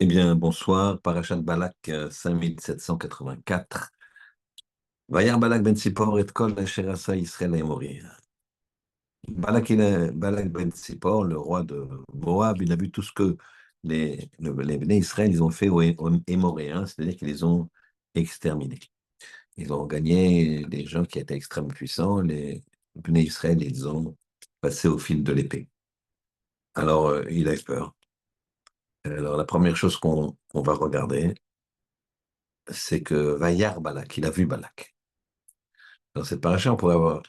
Eh bien, bonsoir. Parashat Balak 5784. Vayar Balak ben Sipor et kol asher asa Israël Émori. Balak ben Sipor, le roi de Moab, il a vu tout ce que les Béné Israël ils ont fait aux Émoréens, c'est-à-dire qu'ils les ont exterminés. Ils ont gagné des gens qui étaient extrêmement puissants. Les Béné Israël, ils ont passé au fil de l'épée. Alors, il a eu peur. Alors, la première chose qu'on va regarder, c'est que Vayar Balak, il a vu Balak. Dans cette paracha, on pourrait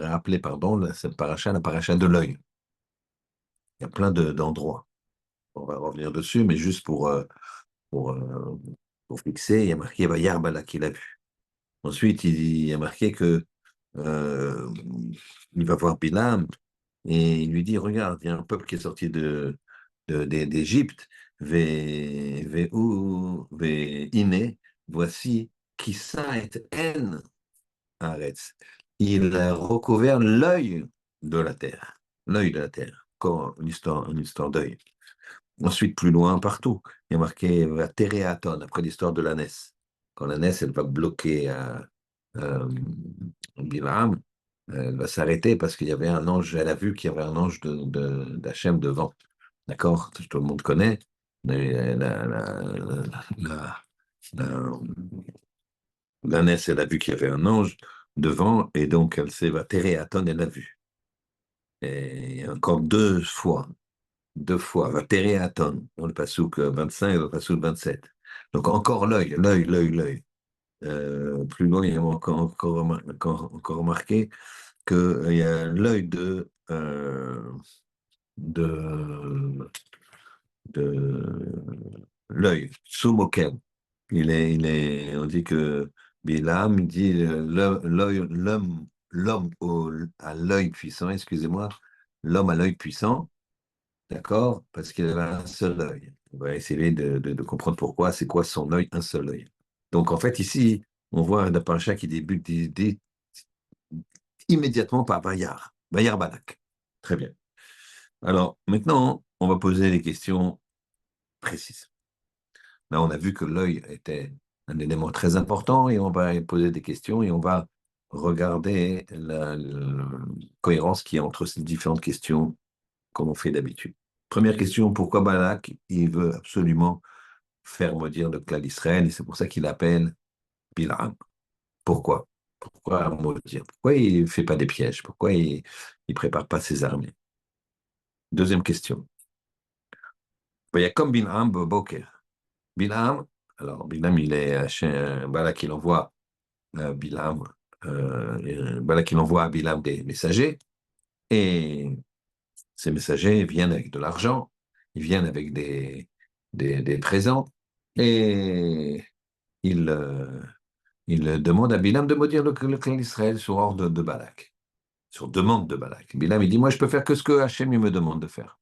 rappeler, pardon, cette paracha, la paracha de l'œil. Il y a plein d'endroits. On va revenir dessus, mais juste pour, euh, pour fixer, il y a marqué Vayar Balak, qu'il a vu. Ensuite, il y a marqué que euh, il va voir Bilam et il lui dit, regarde, il y a un peuple qui est sorti d'Égypte, Iné, voici, qui et en Arrête. Il a recouvert l'œil de la terre. L'œil de la terre. Encore une histoire d'œil. Ensuite, plus loin, partout, il y a marqué la Téréaton, après l'histoire de l'ânesse. Quand l'ânesse, elle va bloquer euh, Bilam, elle va s'arrêter parce qu'il y avait un ange, elle a vu qu'il y avait un ange d'Hachem devant. D'accord? Tout le monde connaît. Mais la- la- l'ânesse, elle a vu qu'il y avait un ange devant, et donc elle s'est va Téréaton, elle l'a vu. Et encore deux fois, va Téréaton, dans le passouk 25 et dans le passouk 27. Donc encore l'œil. Plus loin, il y a encore remarqué qu'il y a l'œil de, de l'œil, Soumoken. On dit que Bilam dit l'homme à l'œil puissant, excusez-moi, l'homme à l'œil puissant, d'accord, parce qu'il avait un seul œil. On va essayer de comprendre pourquoi, c'est quoi son œil, un seul œil. Donc en fait, ici, on voit un paracha qui débute immédiatement par Bayar Balak. Très bien. Alors maintenant, on va poser des questions précises. Là, on a vu que l'œil était un élément très important et on va poser des questions et on va regarder la cohérence qu'il y a entre ces différentes questions comme on fait d'habitude. Première question, pourquoi Balak, il veut absolument faire maudire le clan d'Israël et c'est pour ça qu'il appelle Bilam. Pourquoi? Pourquoi maudire? Pourquoi il ne fait pas des pièges? Pourquoi il ne prépare pas ses armées? Deuxième question. Il y a comme Bilam Boker. Bilam, alors Bilam, il est Balak, il envoie Bilam, Balak, il envoie à Bilam des messagers et ces messagers viennent avec de l'argent, ils viennent avec des présents et ils, ils demandent à Bilam de maudire le clan d'Israël sur ordre de Balak, sur demande de Balak. Bilam, il dit, moi, je peux faire que ce que Hachem il me demande de faire.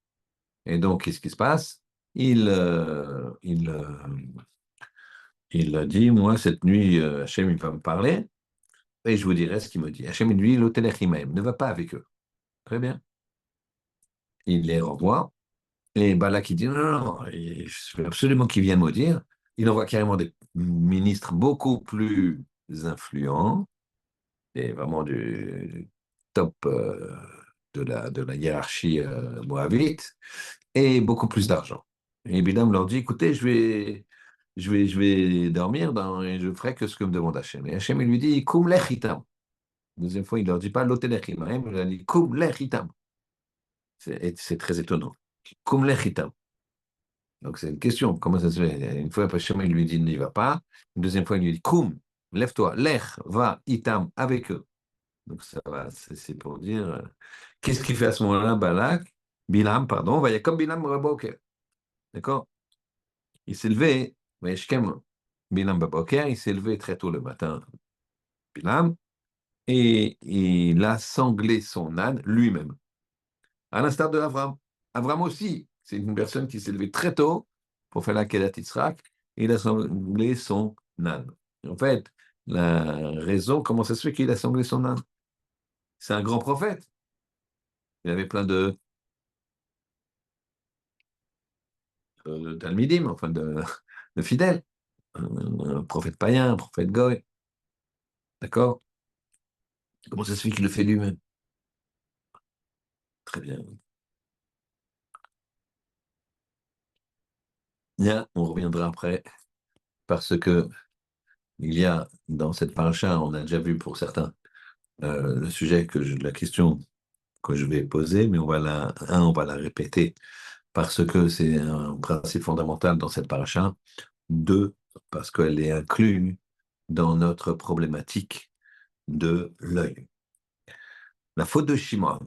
Et donc, qu'est-ce qui se passe? Il dit, moi, cette nuit, Hachem, il va me parler, et je vous dirai ce qu'il me dit. Hachem, il lui dit, l'Otelechimem, ne va pas avec eux. Très bien. Il les renvoie, et Balak, il dit, non, non, non, je veux absolument qu'ils viennent me dire. Il envoie carrément des ministres beaucoup plus influents, et vraiment du top de la hiérarchie moabite, et beaucoup plus d'argent. Et Bilam leur dit, écoutez, je vais dormir et je ferai que ce que me demande Hachem. Et Hachem, il lui dit, Kum lech itam. Deuxième fois, il ne leur dit pas l'otelech imahem, il leur dit, Kum lech itam. C'est très étonnant. Kum lech itam. Donc c'est une question, comment ça se fait? Une fois, Hachem, il lui dit, n'y va pas. Une deuxième fois, il lui dit, Kum, lève-toi, lech, va, itam, avec eux. Donc ça va, c'est pour dire, qu'est-ce qu'il fait à ce moment-là, Bilam, pardon, va y comme Bilam Raboker. D'accord? Il s'est levé, Vayeshkem Bilam Baboker, il s'est levé très tôt le matin, Bilam, et il a sanglé son âne lui-même, à l'instar de Avram. Avram aussi, c'est une personne qui s'est levée très tôt pour faire la Kedat Yitzhak, et il a sanglé son âne. En fait, la raison, comment ça se fait qu'il a sanglé son âne? C'est un grand prophète. Il avait plein de talmidim, enfin de fidèles. Un prophète païen, un prophète goy. D'accord? Comment ça se fait qu'il le fait lui-même? Très bien. Bien, on reviendra après, parce que il y a dans cette paracha, on a déjà vu pour certains le sujet la question que je vais poser, mais on va la répéter parce que c'est un principe fondamental dans cette paracha. Deux, parce qu'elle est inclue dans notre problématique de l'œil. La faute de Shimon.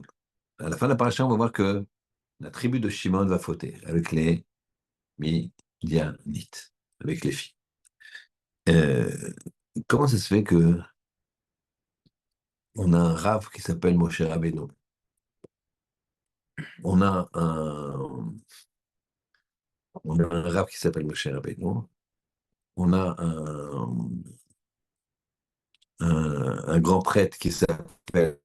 À la fin de la paracha, on va voir que la tribu de Shimon va fauter avec les Midianites, avec les filles. Euh, Comment ça se fait que on a un Rav qui s'appelle Moshe Rabbeinu? On a on a un Rav qui s'appelle Moshe Rabbeinu. On a un grand prêtre qui s'appelle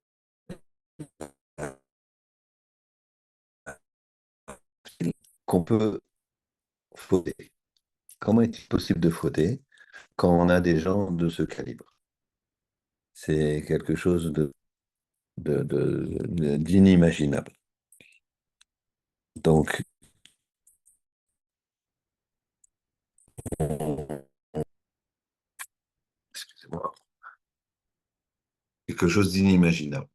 qu'on peut fauter. Comment est-il possible de fauter quand on a des gens de ce calibre? C'est quelque chose d'inimaginable. Donc, excusez-moi, quelque chose d'inimaginable.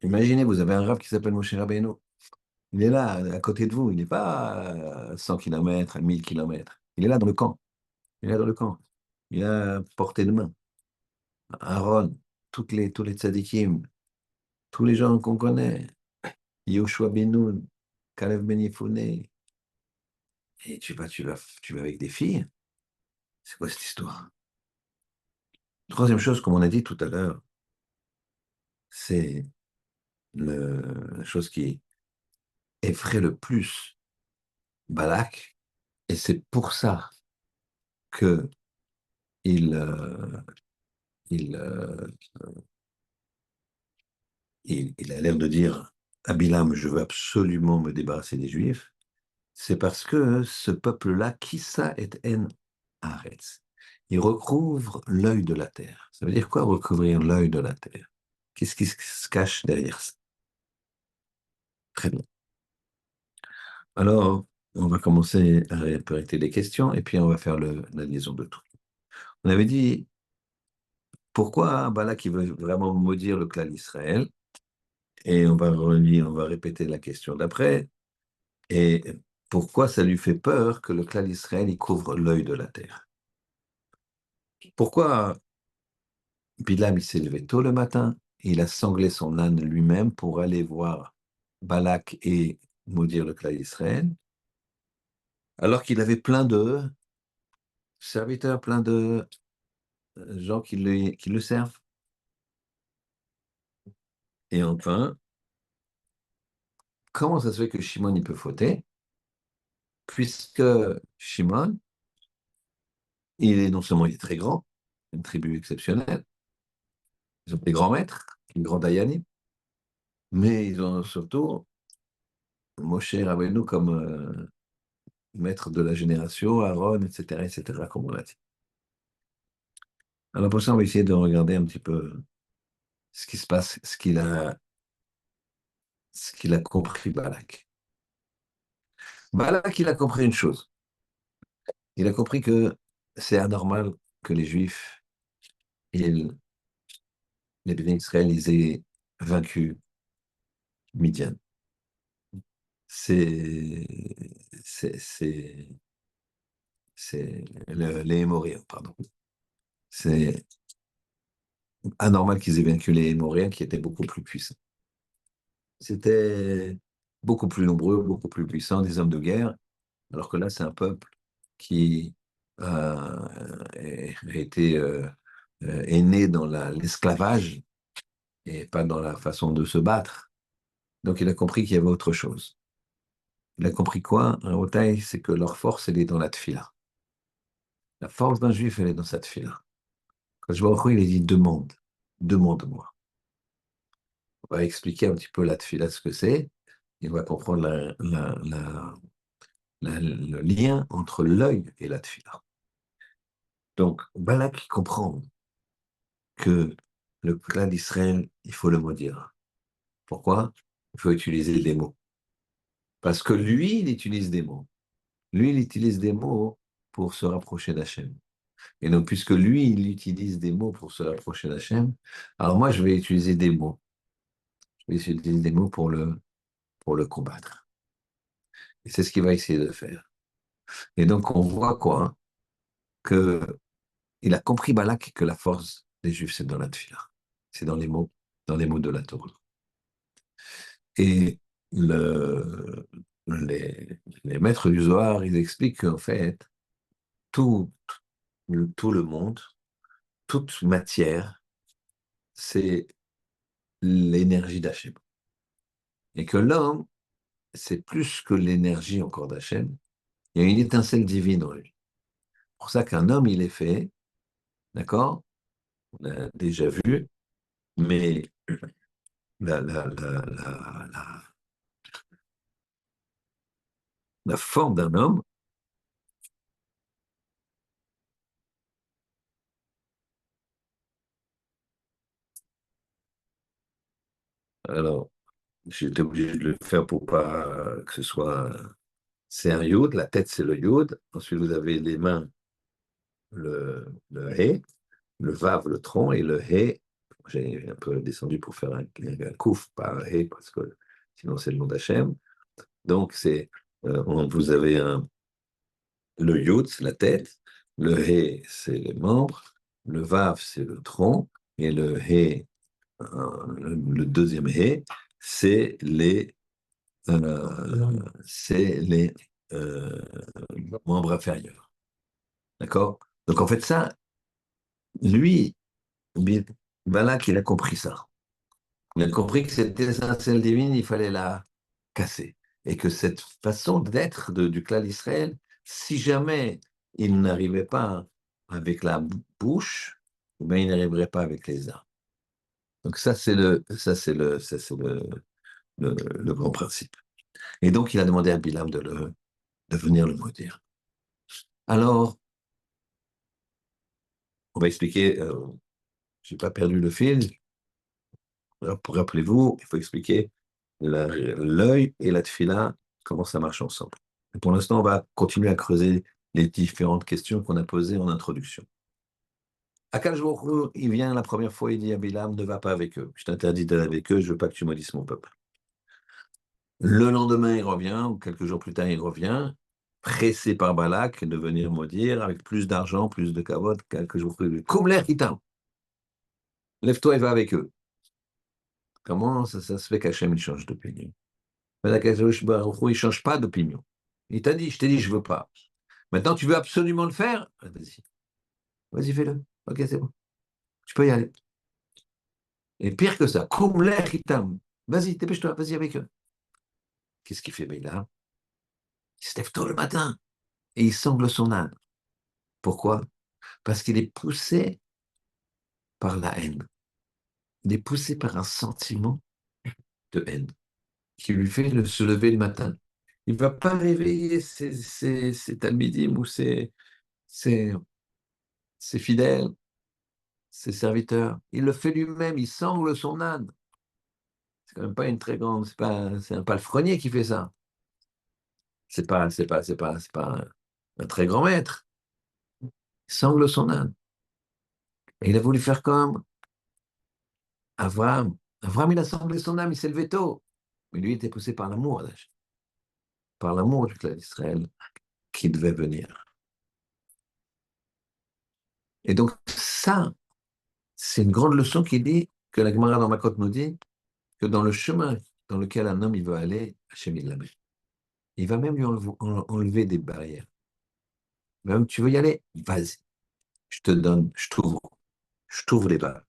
Imaginez, vous avez un rap qui s'appelle Moshe Rabbeinu. Il est là, à côté de vous. Il n'est pas à 100 km, à 1000 km. Il est là dans le camp. Il est là dans le camp. Il est à portée de main. Aaron, tous les tzadikim, tous les gens qu'on connaît. Yoshua Ben Nun, Kalev Ben Yefoune. Et tu vas avec des filles. C'est quoi cette histoire? Troisième chose, comme on a dit tout à l'heure, c'est la chose qui effraie le plus Balak. Et c'est pour ça que il, euh, il, euh, il a l'air de dire à Bilam, je veux absolument me débarrasser des Juifs. C'est parce que ce peuple-là, Kissa et En Haaretz, il recouvre l'œil de la terre. Ça veut dire quoi recouvrir l'œil de la terre? Qu'est-ce qui se cache derrière ça? Très bien. Alors, on va commencer à répéter les questions et puis on va faire la liaison de tout. On avait dit pourquoi Balak il veut vraiment maudire le clan d'Israël et on va répéter la question d'après et pourquoi ça lui fait peur que le clan d'Israël il couvre l'œil de la terre. Pourquoi Bilam il s'est levé tôt le matin, il a sanglé son âne lui-même pour aller voir Balak et maudire le clan d'Israël, alors qu'il avait plein de serviteurs, plein de gens qui le servent. Et enfin, comment ça se fait que Shimon il peut fauter? Puisque Shimon, non seulement il est très grand, une tribu exceptionnelle, ils ont des grands maîtres, des grands Dayanim, mais ils ont surtout Moshe Rabbeinu comme maître de la génération, Aaron, etc., comme on l'a dit. Alors pour ça, on va essayer de regarder un petit peu ce qui se passe, ce qu'il a compris Balak. Balak, il a compris une chose. Il a compris que c'est anormal que les Juifs, ils, les bénis Israël, ils aient vaincu Midian. C'est, c'est, les Hémoriens, pardon. C'est anormal qu'ils aient vaincu les Hémoriens qui étaient beaucoup plus puissants. C'était beaucoup plus nombreux, beaucoup plus puissants, des hommes de guerre, alors que là, c'est un peuple qui est né dans l'esclavage et pas dans la façon de se battre. Donc, il a compris qu'il y avait autre chose. Il a compris quoi, un Otaï, c'est que leur force, elle est dans la tfila. La force d'un juif, elle est dans sa tfila. Quand je vois il a dit demande, demande-moi. On va expliquer un petit peu la tfila, ce que c'est, et on va comprendre le lien entre l'œil et la tefila. Donc, Balak comprend que le clan d'Israël, il faut le maudire. Pourquoi? Il faut utiliser des mots. Parce que lui, il utilise des mots. Lui, il utilise des mots pour se rapprocher d'Hachem. Et donc, puisque lui, il utilise des mots pour se rapprocher d'Hachem, alors moi, je vais utiliser des mots. Je vais utiliser des mots pour le combattre. Et c'est ce qu'il va essayer de faire. Et donc, on voit quoi? Que il a compris, Balak, que la force des Juifs, c'est dans la tefila. C'est dans les mots de la Torah. Et le, les maîtres du Zohar, ils expliquent qu'en fait, tout, tout le monde, toute matière, c'est l'énergie d'Hachem. Et que l'homme, c'est plus que l'énergie encore d'Hachem. Il y a une étincelle divine en lui. C'est pour ça qu'un homme, il est fait, d'accord? On a déjà vu, mais la, la, la, la, la, la forme d'un homme, alors, j'étais obligé de le faire pour pas que ce soit. C'est un yod, la tête c'est le yod. Ensuite, vous avez les mains, le hé, le vav, le tronc, et le hé. J'ai un peu descendu pour faire un kouf, pas un hé, parce que sinon c'est le nom d'Hachem. Donc, vous avez le yod, c'est la tête, le hé, c'est les membres, le vav, c'est le tronc, et le hé, le deuxième hé, c'est les euh, membres inférieurs. D'accord? Donc en fait, ça, lui, Balak, il a compris ça. Il a compris que cette étincelle divine, il fallait la casser. Et que cette façon d'être du clan d'Israël, si jamais il n'arrivait pas avec la bouche, ben, il n'arriverait pas avec les armes. Donc ça, c'est le grand principe. Et donc, il a demandé à Bilam de venir le maudire. Alors, on va expliquer, je n'ai pas perdu le fil. Alors, rappelez-vous, il faut expliquer l'œil et la tefila, comment ça marche ensemble. Et pour l'instant, on va continuer à creuser les différentes questions qu'on a posées en introduction. Akash Baruch Hu, il vient la première fois, il dit à Bilam, ne va pas avec eux. Je t'interdis d'aller avec eux, je veux pas que tu maudisses mon peuple. Le lendemain, il revient, ou quelques jours plus tard, il revient, pressé par Balak de venir maudire, avec plus d'argent, plus de kavod, quelques jours plus tard. Comme l'air Hitam, lève-toi et va avec eux. Comment ça se fait qu'Hachem il change d'opinion? Akash Baruch Hu, il ne change pas d'opinion. Il t'a dit, je t'ai dit, je ne veux pas. Maintenant, tu veux absolument le faire? Ah, vas-y, vas-y, fais-le. Ok, c'est bon. Tu peux y aller. Et pire que ça, comme l'air Hitam. Vas-y, dépêche-toi, vas-y avec eux. Qu'est-ce qu'il fait, Béla? Il se lève tôt le matin et il sangle son âne. Pourquoi? Parce qu'il est poussé par la haine. Il est poussé par un sentiment de haine qui lui fait se lever le matin. Il ne va pas réveiller ses talmidim ou ses, ses fidèles, ses serviteurs. Il le fait lui-même, il sangle son âne. C'est quand même pas une très grande, c'est un palefrenier qui fait ça. C'est pas un très grand maître. Il sangle son âne. Et il a voulu faire comme Abraham. Abraham, il a sanglé son âme, il s'est levé tôt. Mais lui, il était poussé par l'amour du clan d'Israël qui devait venir. Et donc, ça, c'est une grande leçon qui dit, que la Gemara dans Makot nous dit, que dans le chemin dans lequel un homme il veut aller, Hachem il l'amène. Il va même lui enlever des barrières. Même tu veux y aller, vas-y. Je te donne, je t'ouvre les barres,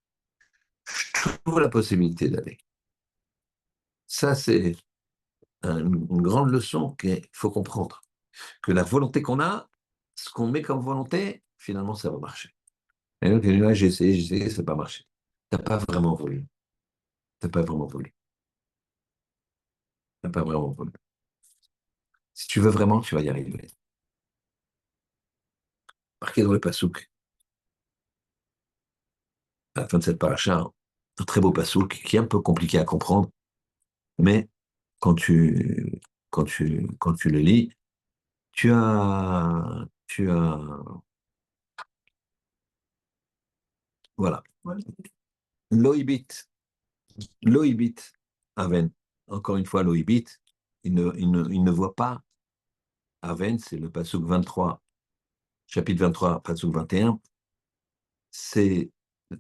je t'ouvre la possibilité d'aller. Ça, c'est une grande leçon qu'il faut comprendre. Que la volonté qu'on a, ce qu'on met comme volonté, finalement, ça va marcher. Et donc, là, j'ai essayé, ça n'a pas marché. Tu n'as pas vraiment voulu. Tu n'as pas vraiment voulu. Tu n'as pas vraiment voulu. Si tu veux vraiment, tu vas y arriver. Marqué dans le Passouk, à la fin de cette paracha, un très beau Passouk qui est un peu compliqué à comprendre, mais quand tu, quand tu le lis, tu as, voilà. Loïbit, Loïbit, Aven. Encore une fois, Loïbit, il ne voit pas Aven, c'est le Passouk 23, chapitre 23, Passouk 21. C'est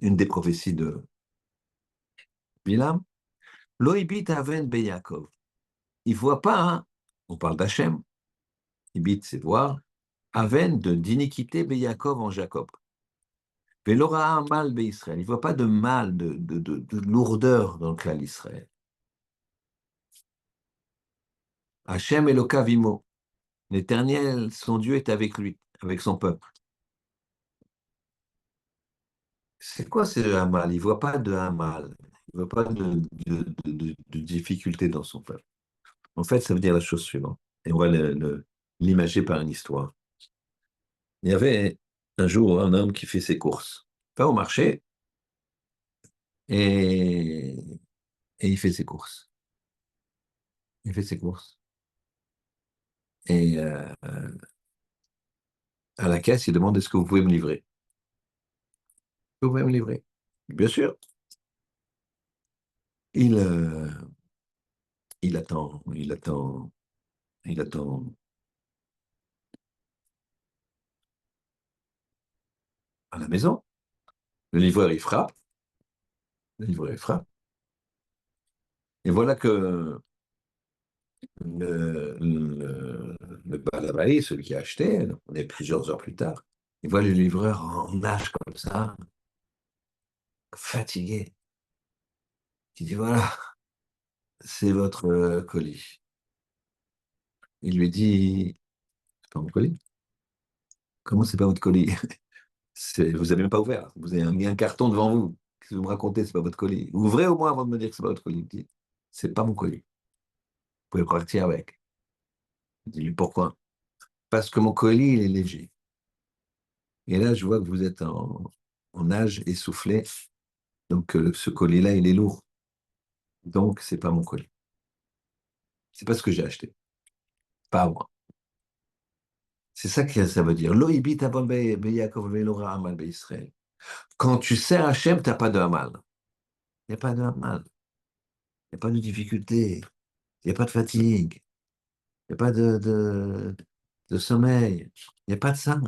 une des prophéties de Bilam. Loïbit Aven Beyakov. Il ne voit pas, hein, on parle d'Hachem, Ibit, c'est voir, Aven d'iniquité Beyakov en Jacob. Velora un mal Israël. Il ne voit pas de mal, de lourdeur dans le clan d'Israël. Hachem Elokavimo. L'Éternel, son Dieu, est avec lui, avec son peuple. C'est quoi ce Hamal? Il ne voit pas de Hamal. Il ne voit pas de difficulté dans son peuple. En fait, ça veut dire la chose suivante. Et on va l'imager par une histoire. Il y avait un jour un homme qui fait ses courses. Il va au marché et, et il fait ses courses. Il fait ses courses. Et à la caisse, il demande est-ce que vous pouvez me livrer? Vous pouvez me livrer? Bien sûr. Il, euh, il attend, il attend, il attend à la maison. Le livreur, il frappe. Le livreur, il frappe. Et voilà que le balabari, celui qui a acheté, on est plusieurs heures plus tard, il voit le livreur en nage comme ça, fatigué. Il dit, voilà, c'est votre colis. Il lui dit, c'est pas mon colis. Comment c'est pas votre colis? Vous avez même pas ouvert. Vous avez un carton devant vous. Qu'est-ce que vous me racontez? C'est pas votre colis. Ouvrez au moins avant de me dire que c'est pas votre colis. Il dit, c'est pas mon colis. Vous pouvez partir avec. Il dit, pourquoi? Parce que mon colis, il est léger. Et là, je vois que vous êtes en âge essoufflé. Donc, ce colis-là, il est lourd. Donc, c'est pas mon colis. C'est pas ce que j'ai acheté. Pas à moi. C'est ça que ça veut dire. Lo ibit abol Yaakov ve'lo ra amal Israël. Quand tu sers Hachem, t'as pas de Hamal. Il n'y a pas de Hamal. Il n'y a pas de difficulté. Il n'y a pas de fatigue. Il n'y a pas de sommeil. Il n'y a pas de ça.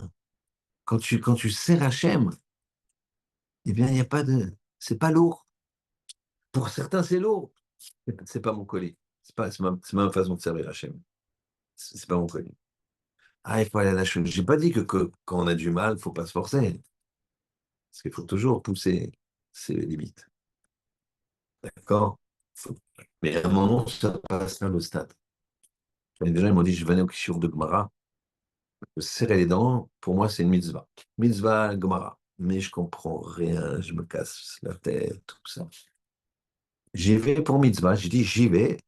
Quand tu sers Hachem, eh bien, il n'y a pas de. C'est pas lourd. Pour certains, c'est lourd. C'est pas mon colis. C'est ma façon de servir Hachem. C'est pas mon colis. Ah, il faut aller à la chose. J'ai pas dit que quand on a du mal, il faut pas se forcer. Parce qu'il faut toujours pousser ses limites. D'accord? Faut- Mais à un moment, ça passe là le stade. Et déjà, ils m'ont dit, je venais au Kishur de Gemara. Serrer les dents, pour moi, c'est une mitzvah. Mitzvah Gemara. Mais je comprends rien, je me casse la tête, tout ça. J'y vais pour mitzvah. Je dis, j'y vais.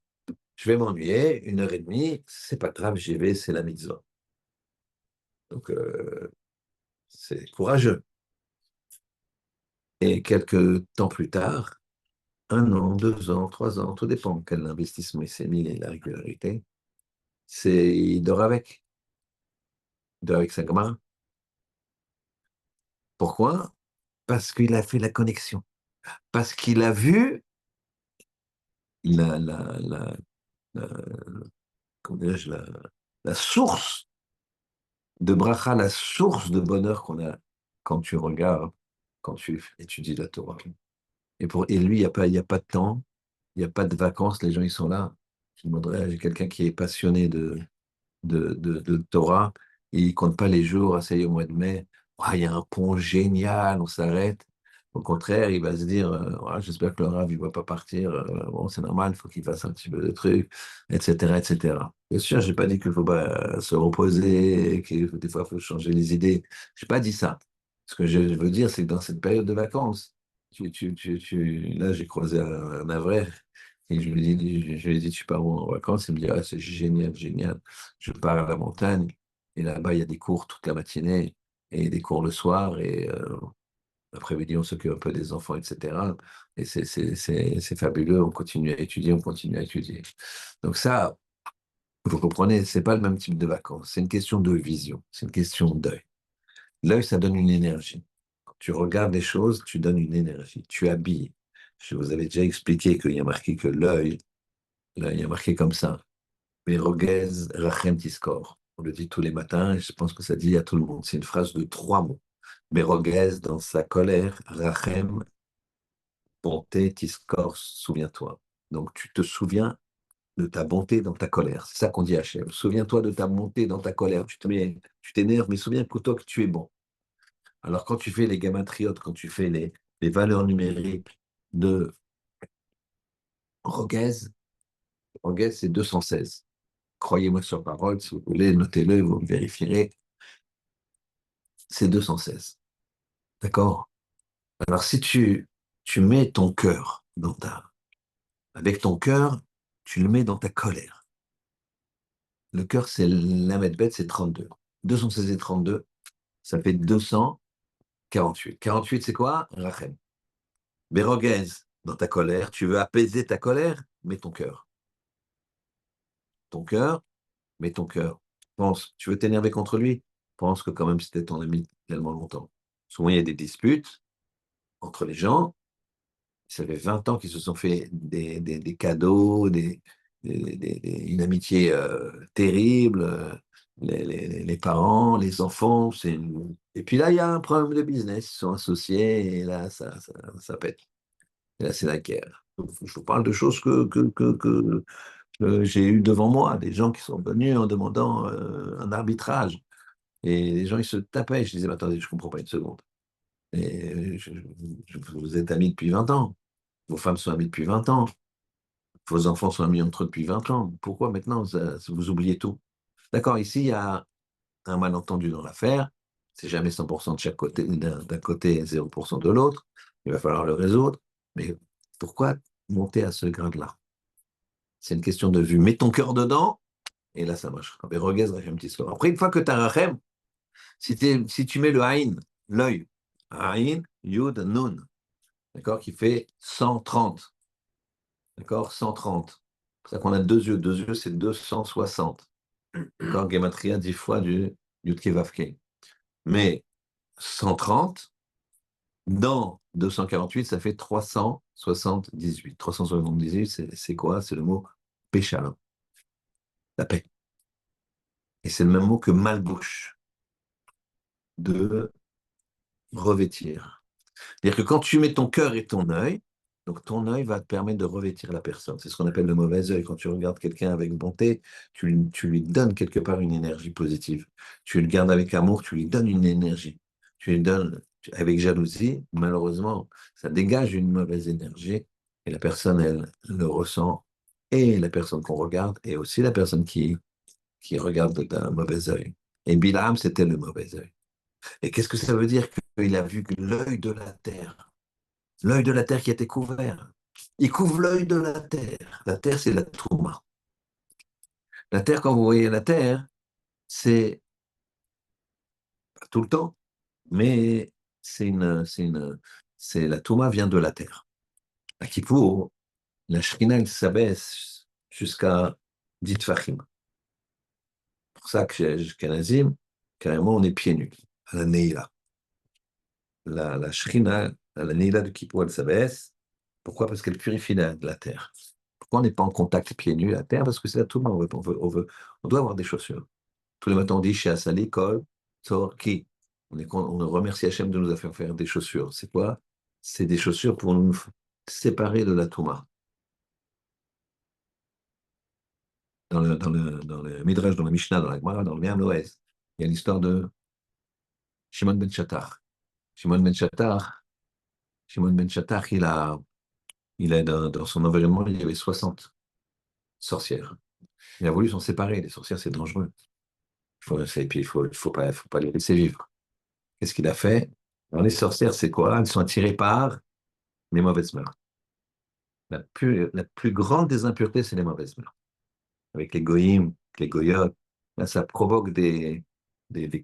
Je vais m'ennuyer, 1 heure et demie. C'est pas grave, j'y vais, c'est la mitzvah. Donc, c'est courageux. Et quelques temps plus tard, 1 an, 2 ans, 3 ans, tout dépend quel investissement il s'est mis et la régularité, il dort avec. Il dort avec sa Gemara. Pourquoi? Parce qu'il a fait la connexion. Parce qu'il a vu la, la, la, la, comment dirais-je, la source de bracha, la source de bonheur qu'on a quand tu regardes, quand tu étudies la Torah. Et lui, il y a pas de temps, il n'y a pas de vacances, les gens, ils sont là. Je demanderais à quelqu'un qui est passionné de Torah, et il compte pas les jours, ah, ça y est, au mois de mai, ah, il y a un pont génial, on s'arrête. Au contraire, il va se dire, ah, j'espère que le Rav, il va pas partir, bon, c'est normal, il faut qu'il fasse un petit peu de trucs, etc., etc. Bien sûr, j'ai pas dit qu'il faut pas se reposer, que des fois, il faut changer les idées. J'ai pas dit ça. Ce que je veux dire, c'est que dans cette période de vacances, là, j'ai croisé un vrai. Et je lui ai dit, tu pars où en vacances? Il me dit, ah, c'est génial, génial. Je pars à la montagne et là-bas, il y a des cours toute la matinée et des cours le soir et l'après-midi, on s'occupe un peu des enfants, etc. Et c'est fabuleux, on continue à étudier, on continue à étudier. Donc ça, vous comprenez, c'est pas le même type de vacances. C'est une question de vision, c'est une question d'œil. L'œil, ça donne une énergie. Quand tu regardes les choses, tu donnes une énergie. Tu habilles. Je vous avais déjà expliqué qu'il y a marqué que l'œil, là, il y a marqué comme ça. Merogez Rachem Tiskor. On le dit tous les matins et je pense que ça dit à tout le monde. C'est une phrase de trois mots. Merogez dans sa colère, Rachem, bonté, Tiskor, souviens-toi. Donc tu te souviens de ta bonté dans ta colère. C'est ça qu'on dit à Hachem. Souviens-toi de ta bonté dans ta colère. Tu t'énerves, mais souviens-toi que tu es bon. Alors quand tu fais les gamatriotes, quand tu fais les valeurs numériques de Roguez, Roguez c'est 216. Croyez-moi sur parole, si vous voulez, notez-le, vous vérifierez. C'est 216. D'accord? Alors, si tu mets ton cœur avec ton cœur, tu le mets dans ta colère. Le cœur, c'est l'âme bête, c'est 32. 216 et 32, ça fait 248. 48, c'est quoi? Rachem. Béroguez, dans ta colère, tu veux apaiser ta colère, mets ton cœur. Ton cœur, mets ton cœur. Pense, tu veux t'énerver contre lui? Pense que quand même c'était ton ami tellement longtemps. Souvent, il y a des disputes entre les gens. Ça fait 20 ans qu'ils se sont fait des cadeaux, une amitié terrible. Les parents, les enfants. Et puis là, il y a un problème de business. Ils sont associés et là, ça pète. Et là, c'est la guerre. Je vous parle de choses que j'ai eues devant moi, des gens qui sont venus en demandant un arbitrage. Et les gens, ils se tapaient. Je disais, mais attendez, je ne comprends pas une seconde. Et vous êtes amis depuis 20 ans. Vos femmes sont amies depuis 20 ans. Vos enfants sont amis entre eux depuis 20 ans. Pourquoi maintenant vous oubliez tout? D'accord, ici, il y a un malentendu dans l'affaire. C'est jamais 100% de chaque côté, d'un côté et 0% de l'autre. Il va falloir le résoudre. Mais pourquoi monter à ce grade-là? C'est une question de vue. Mets ton cœur dedans, et là, ça marche. Mais regarde, Rachem Tiskor. Après, une fois que tu as Rachem, si tu mets le Aïn, l'œil, Aïn, Yud, Nun, d'accord, qui fait 130. D'accord? 130. C'est pour ça qu'on a deux yeux. Deux yeux, c'est 260. D'accord? Gematria 10 fois du Yudke Vavke. Mais 130, dans 248, ça fait 378. 378, c'est quoi? C'est le mot péchalin, la paix. Et c'est le même mot que malbouche, de revêtir. C'est-à-dire que quand tu mets ton cœur et ton œil, donc ton œil va te permettre de revêtir la personne. C'est ce qu'on appelle le mauvais œil. Quand tu regardes quelqu'un avec bonté, tu lui donnes quelque part une énergie positive. Tu le gardes avec amour, tu lui donnes une énergie. Tu lui donnes avec jalousie, malheureusement, ça dégage une mauvaise énergie et la personne, elle le ressent. Et la personne qu'on regarde, et aussi la personne qui regarde d'un mauvais œil. Et Bilam, c'était le mauvais œil. Et qu'est-ce que ça veut dire qu'il a vu que l'œil de la terre qui était couvert. Il couvre l'œil de la terre. La terre, c'est la Touma. La terre, quand vous voyez la terre, c'est pas tout le temps, mais c'est la Touma vient de la terre. À Kippour, la Shrina, elle s'abaisse jusqu'à 10 Tfachim. C'est pour ça qu'à Nazim, carrément, on est pieds nus, à la Neila. La Shrina, à la Neila de Kippour, elle s'abaisse. Pourquoi? Parce qu'elle purifie la terre. Pourquoi on n'est pas en contact pieds nus à la terre? Parce que c'est la Touma, on doit avoir des chaussures. Tous les matins, on dit chez à l'école, qui on remercie Hachem de nous avoir fait faire des chaussures. C'est quoi? C'est des chaussures pour nous séparer de la Touma. Dans le Midrash, dans la Mishnah, dans la Gemara, dans le Mem Loès, il y a l'histoire de Shimon ben Shattar. Shimon ben Shattar, Shimon ben Shattar, il a dans son environnement, il y avait 60 sorcières. Il a voulu s'en séparer. Les sorcières, c'est dangereux. Et puis, il faut pas les laisser vivre. Qu'est-ce qu'il a fait? Alors, les sorcières, c'est quoi? Elles sont attirées par les mauvaises mœurs. la plus grande des impuretés, c'est les mauvaises mœurs. Avec les goyim, les goyotes, là, ça provoque des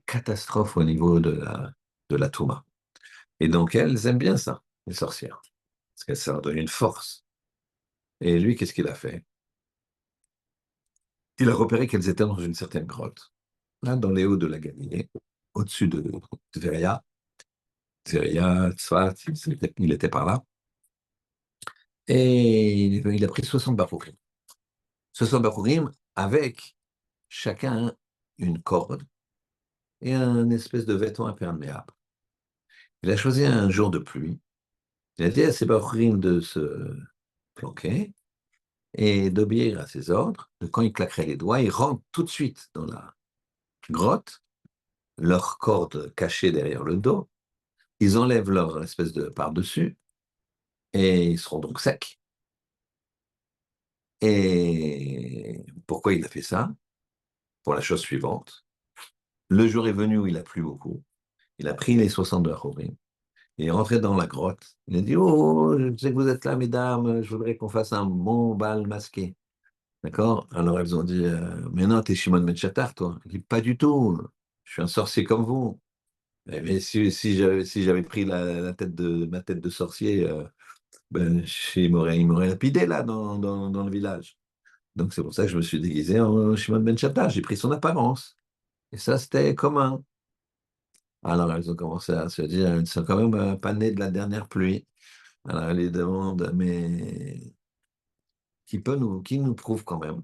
catastrophes au niveau de la Touma. Et donc, elles aiment bien ça, les sorcières, parce que ça leur donne une force. Et lui, qu'est-ce qu'il a fait? Il a repéré qu'elles étaient dans une certaine grotte, là, dans les hauts de la Galilée, au-dessus de Tveria. Tveria, Tzfat, il était par là. Et il a pris 60 barourim. 60 barourim avec chacun une corde et un espèce de vêtement imperméable. Il a choisi un jour de pluie. Il a dit à ses barourim de se planquer et d'obéir à ses ordres. De quand il claquerait les doigts, ils rentrent tout de suite dans la grotte, leur corde cachée derrière le dos. Ils enlèvent leur espèce de par-dessus et ils seront donc secs. Et pourquoi il a fait ça? Pour la chose suivante. Le jour est venu où il a plu beaucoup. Il a pris les 62 Achorim. Il est rentré dans la grotte. Il a dit, oh, je sais que vous êtes là, mesdames, je voudrais qu'on fasse un bon bal masqué. D'accord? Alors elles ont dit, mais non, t'es Shimon Ben Shattar, toi. Il dit, pas du tout. Je suis un sorcier comme vous. Mais si j'avais pris ma tête de sorcier, ben, il m'aurait lapidé là dans le village. Donc c'est pour ça que je me suis déguisé en Shimon Ben Shattar. J'ai pris son apparence. Et ça, c'était commun. Alors elles ont commencé à se dire, elles ne sont quand même pas nées de la dernière pluie. Alors elles lui demandent, mais qui nous prouve quand même?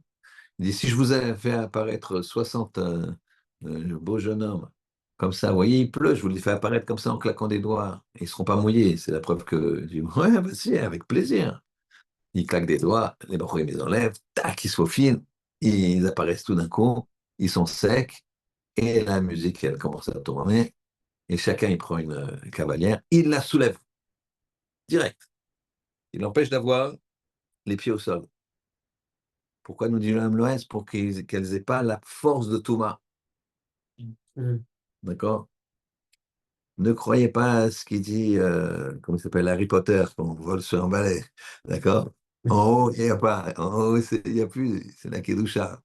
Il dit, si je vous avais fait apparaître 60 beaux jeunes hommes, comme ça, vous voyez, il pleut, je vous les fais apparaître comme ça en claquant des doigts. Ils ne seront pas mouillés. C'est la preuve que je dis, ouais, bah si, avec plaisir. Ils claquent des doigts, les barreaux, ils les enlèvent, tac, ils se faufilent, ils apparaissent tout d'un coup, ils sont secs, et la musique, elle commence à tourner, et chacun, il prend une cavalière, il la soulève, direct. Il l'empêche d'avoir les pieds au sol. Pourquoi nous dit l'âme l'Ouest? Pour qu'elles n'aient pas la force de Touma. Mm. D'accord? Ne croyez pas à ce qu'il dit, comment il s'appelle, Harry Potter, qu'on vole sur un balai. D'accord? En haut, il n'y a pas. En haut, il n'y a plus. C'est la Kedusha.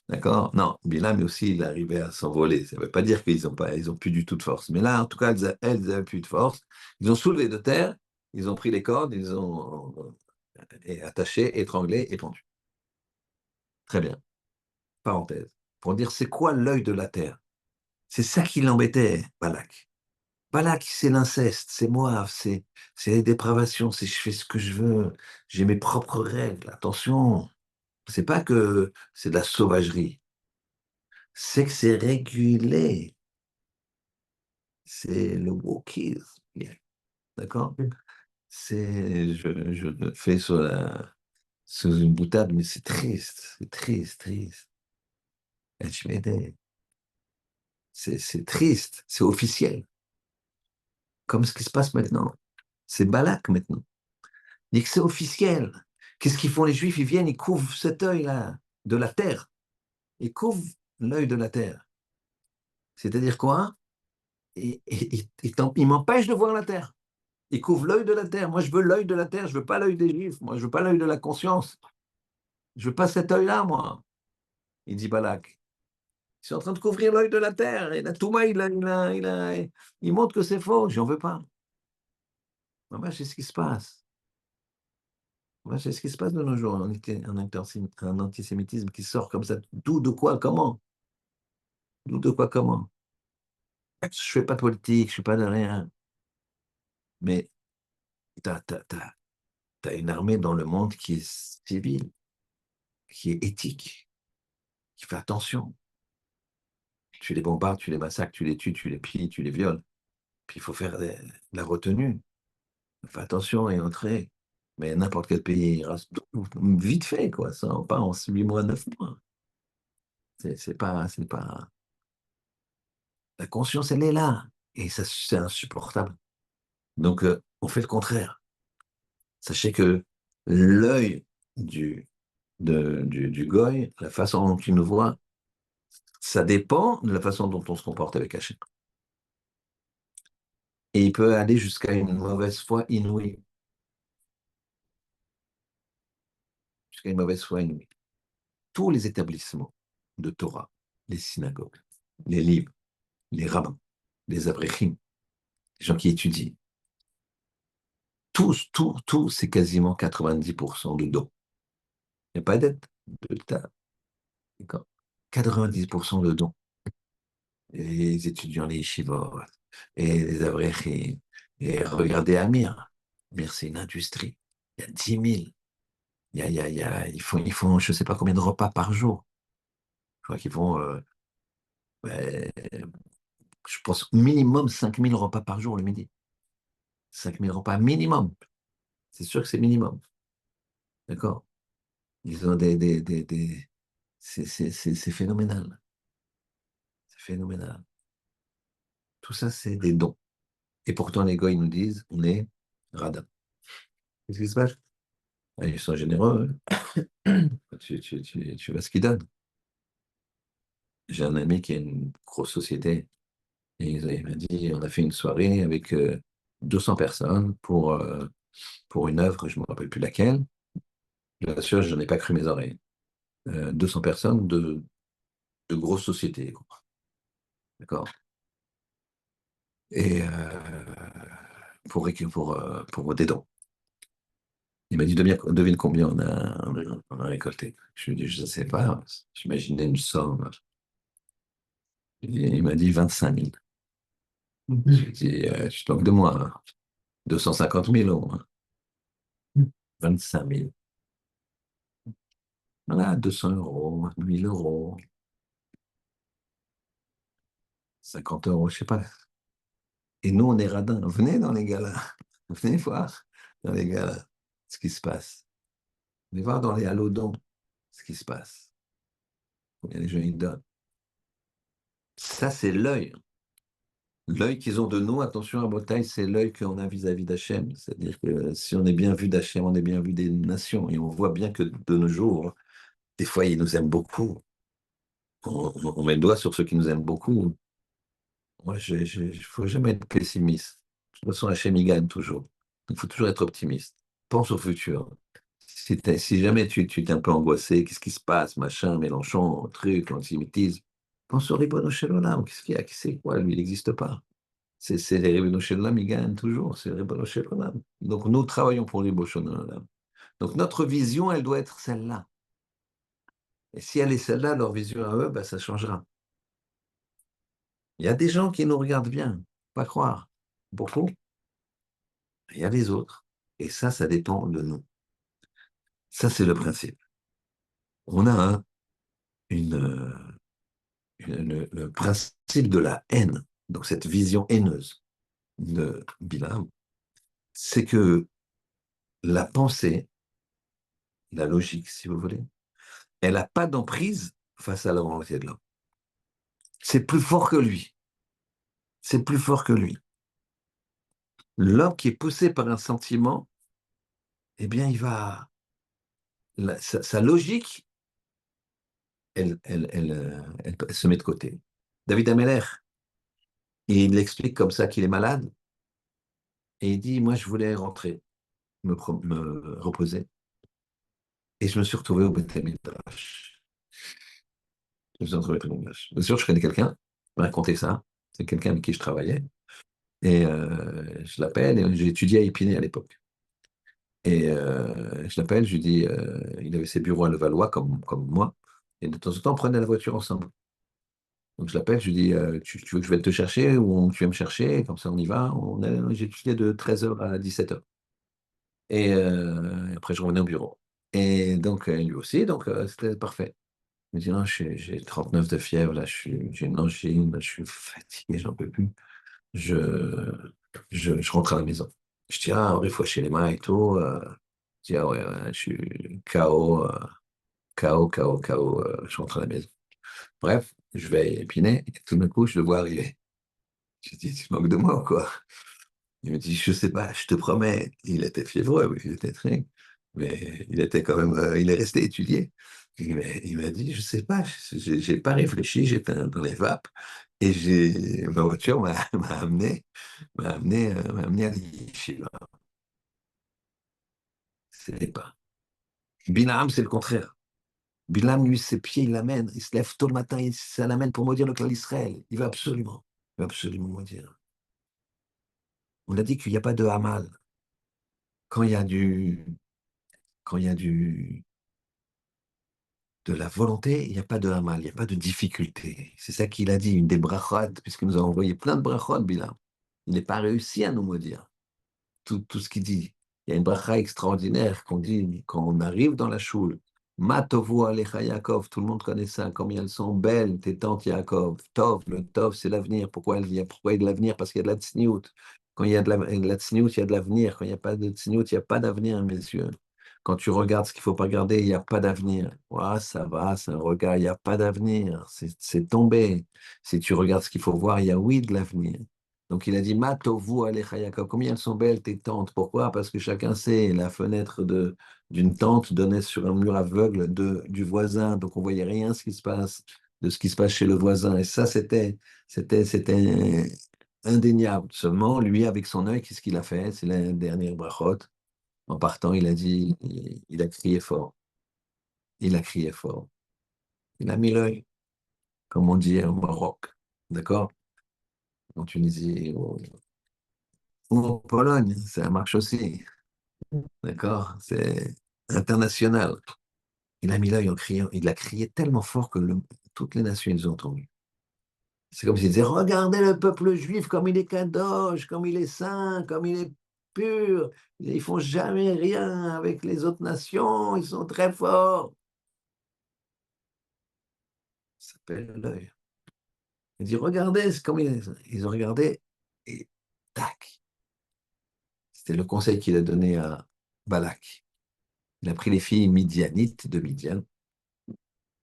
D'accord? Non, Bilam aussi, il arrivait à s'envoler. Ça ne veut pas dire qu'ils ont plus du tout de force. Mais là, en tout cas, elles n'avaient plus de force. Ils ont soulevé de terre, ils ont pris les cordes, ils ont attaché, étranglé et pendu. Très bien. Parenthèse. Pour dire, c'est quoi l'œil de la terre? C'est ça qui l'embêtait, Balak. Balak, c'est l'inceste, c'est moi, c'est les dépravations, c'est je fais ce que je veux, j'ai mes propres règles. Attention, c'est pas que c'est de la sauvagerie, c'est que c'est régulé, c'est le wokisme, d'accord? Je le fais sous une boutade, mais c'est triste, triste. Et je m'aide. C'est triste, c'est officiel, comme ce qui se passe maintenant. C'est Balak maintenant. Il dit que c'est officiel. Qu'est-ce qu'ils font les Juifs? Ils viennent, ils couvrent cet œil-là de la terre. Ils couvrent l'œil de la terre. C'est-à-dire quoi? Ils m'empêchent de voir la terre. Ils couvrent l'œil de la terre. Moi, je veux l'œil de la terre. Je veux pas l'œil des Juifs. Moi, je veux pas l'œil de la conscience. Je veux pas cet œil-là, moi. Il dit Balak. Ils sont en train de couvrir l'œil de la terre. Et la Touma, il montre que c'est faux. J'en veux pas. Moi, c'est ce qui se passe. Moi, c'est ce qui se passe de nos jours. Un antisémitisme qui sort comme ça. D'où, de quoi, comment? D'où, de quoi, comment? Je fais pas de politique, je suis pas de rien. Mais t'as une armée dans le monde qui est civile, qui est éthique, qui fait attention. Tu les bombardes, tu les massacres, tu les tues, tu les pilles, tu les violes. Puis il faut faire de la retenue. Fais attention et entrer. Mais n'importe quel pays, vite fait, quoi. Ça, pas en 8 mois, 9 mois. C'est pas. La conscience, elle est là. Et ça, c'est insupportable. Donc, on fait le contraire. Sachez que l'œil du, du goy, la façon dont il nous voit, ça dépend de la façon dont on se comporte avec Hachem. Et il peut aller jusqu'à une mauvaise foi inouïe. jusqu'à une mauvaise foi inouïe. Tous les établissements de Torah, les synagogues, les livres, les rabbins, les abrechim, les gens qui étudient, tout, c'est quasiment 90% de dons. Il n'y a pas d'aide de l'État, d'accord? 90% de dons. Et les étudiants, les yeshivot, et les abrechim, et regardez Amir. Amir, c'est une industrie. Il y a 10 000. Ils font je ne sais pas combien de repas par jour. Je crois qu'ils font, ben, je pense, minimum 5 000 repas par jour le midi. 5 000 repas minimum. C'est sûr que c'est minimum. D'accord? Ils ont c'est phénoménal. C'est phénoménal. Tout ça, c'est des dons. Et pourtant, les gars, ils nous disent, on est radin. Qu'est-ce qui se passe? Ah, ils sont généreux, hein. Tu vois ce qu'ils donnent. J'ai un ami qui a une grosse société. Et il m'a dit, on a fait une soirée avec 200 personnes pour une œuvre, je ne me rappelle plus laquelle. Bien sûr, je n'en ai pas cru mes oreilles. 200 personnes de grosses sociétés, quoi. D'accord? Et pour des dons. Il m'a dit, devine combien on a récolté. Je lui ai dit, je ne sais pas, j'imaginais une somme. Il m'a dit 25 000. Je lui ai dit, tu te moques de moi, hein. 250 000 euros, hein. 25 000. Voilà, 200 euros, 1 000 euros, 50 euros, je sais pas. Et nous, on est radins. Venez dans les galas. Venez voir dans les galas ce qui se passe. Venez voir dans les halodons ce qui se passe. Combien les gens ils donnent. Ça, c'est l'œil. L'œil qu'ils ont de nous, attention à Bretagne, c'est l'œil qu'on a vis-à-vis d'Hachem. C'est-à-dire que si on est bien vu d'Hachem, on est bien vu des nations. Et on voit bien que de nos jours, des fois, ils nous aiment beaucoup. On met le doigt sur ceux qui nous aiment beaucoup. Moi, il ne faut jamais être pessimiste. De toute façon, Hachem, il gagne toujours. Il faut toujours être optimiste. Pense au futur. Si jamais tu es un peu angoissé, qu'est-ce qui se passe, machin, Mélenchon, truc, antisémitisme, pense au Ribono Shel Olam. Qu'est-ce qu'il y a? Qui c'est quoi? Lui, il n'existe pas. C'est les Ribono Shel Olam, ils gagnent toujours. C'est les Ribono Shel Olam. Donc, nous travaillons pour les Ribono Shel Olam. Donc, notre vision, elle doit être celle-là. Et si elle est celle-là, leur vision à eux, ben, ça changera. Il y a des gens qui nous regardent bien, pas croire. Beaucoup. Il y a les autres. Et ça dépend de nous. Ça, c'est le principe. On a une, le principe de la haine, donc cette vision haineuse de Bilam, c'est que la pensée, la logique, si vous voulez, elle n'a pas d'emprise face à la volonté de l'homme. C'est plus fort que lui. C'est plus fort que lui. L'homme qui est poussé par un sentiment, eh bien, sa logique, elle se met de côté. David Ameller, il explique comme ça qu'il est malade, et il dit, moi, je voulais rentrer, me reposer. Et je me suis retrouvé au Beth Midrash. Je me suis retrouvé au Beth Midrash. Bien sûr, je connais quelqu'un qui m'a raconté ça. C'est quelqu'un avec qui je travaillais. Et je l'appelle, et j'ai étudié à Épinay à l'époque. Et je l'appelle, je lui dis, il avait ses bureaux à Levallois comme moi. Et de temps en temps, on prenait la voiture ensemble. Donc je l'appelle, je lui dis, tu veux que je vienne te chercher ou tu viens me chercher? Comme ça, on y va. J'ai étudié de 13h à 17h. Et après, je revenais au bureau. Et donc, lui aussi, donc c'était parfait. Il me dit, non, j'ai 39 de fièvre, là, j'ai une angine, je suis fatigué, j'en peux plus. Je, je rentre à la maison. Je dis, ah, il faut chez les mains et tout. Je dis, ah ouais, ouais, je suis KO, KO, je rentre à la maison. Bref, je vais à Épinay, et tout d'un coup, je le vois arriver. Je dis, tu te moques de moi ou quoi? Il me dit, je sais pas, je te promets. Il était fiévreux, oui, il était très, mais il était quand même, il est resté étudier. Il m'a dit, je sais pas, j'ai pas réfléchi, j'étais dans les vapes et ma voiture m'a amené à l'Yeshiva. C'était pas. Bilam, c'est le contraire. Bilam, lui, ses pieds, il l'amène. Il se lève tôt le matin, ça l'amène pour maudire le clan d'Israël. Il veut absolument maudire. On a dit qu'il n'y a pas de Hamal. Quand il y a quand il y a de la volonté, il n'y a pas de Hamal, il n'y a pas de difficulté. C'est ça qu'il a dit, une des brachot, puisqu'il nous a envoyé plein de brachot, Bilam. Il n'est pas réussi à nous maudire. Tout ce qu'il dit. Il y a une bracha extraordinaire qu'on dit quand on arrive dans la choule. Ma tovu alecha Yaakov, tout le monde connaît ça, combien elles sont belles, tes tantes Yaakov. Tov, le Tov, c'est l'avenir. Pourquoi il y a de l'avenir? Parce qu'il y a de la tsniout. Quand il y a de la tsniout, il y a de l'avenir. Quand il n'y a pas de tsniout, il n'y a pas d'avenir, messieurs. Quand tu regardes ce qu'il ne faut pas regarder, il n'y a pas d'avenir. Ouais, ça va, c'est un regard, il n'y a pas d'avenir. C'est tombé. Si tu regardes ce qu'il faut voir, il y a oui de l'avenir. Donc il a dit, Matovu alecha Yaakov. Combien elles sont belles tes tentes. Pourquoi? Parce que chacun sait, la fenêtre d'une tente donnait sur un mur aveugle du voisin. Donc on voyait rien de ce qui se passe chez le voisin. Et ça, c'était indéniable. Seulement, lui, avec son œil, qu'est-ce qu'il a fait? C'est la dernière brachot. En partant, il a dit, il a crié fort. Il a crié fort. Il a mis l'œil, comme on dit au Maroc. D'accord? En Tunisie ou en Pologne, ça marche aussi. D'accord? C'est international. Il a mis l'œil en criant. Il a crié tellement fort que toutes les nations, ils ont entendu. C'est comme s'il disait, regardez le peuple juif comme il est kadosh, comme il est saint, comme il est pur. Ils font jamais rien avec les autres nations. Ils sont très forts. Ça s'appelle l'œil. Il dit, regardez, c'est comme il est. Ils ont regardé et tac. C'était le conseil qu'il a donné à Balak. Il a pris les filles midianites de Midian,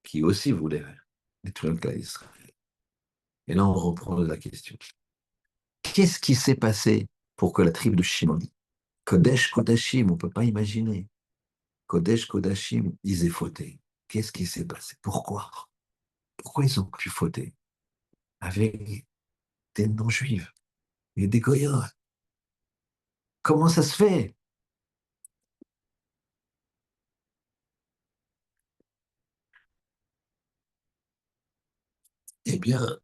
qui aussi voulaient détruire le clan d'Israël. Et là, on reprend la question. Qu'est-ce qui s'est passé pour que la tribu de Shimon, Kodesh Kodashim, on ne peut pas imaginer, Kodesh Kodashim, ils aient fauté? Qu'est-ce qui s'est passé? Pourquoi? Pourquoi ils ont pu fauter avec des non-juifs et des goyins? Comment ça se fait? Eh bien,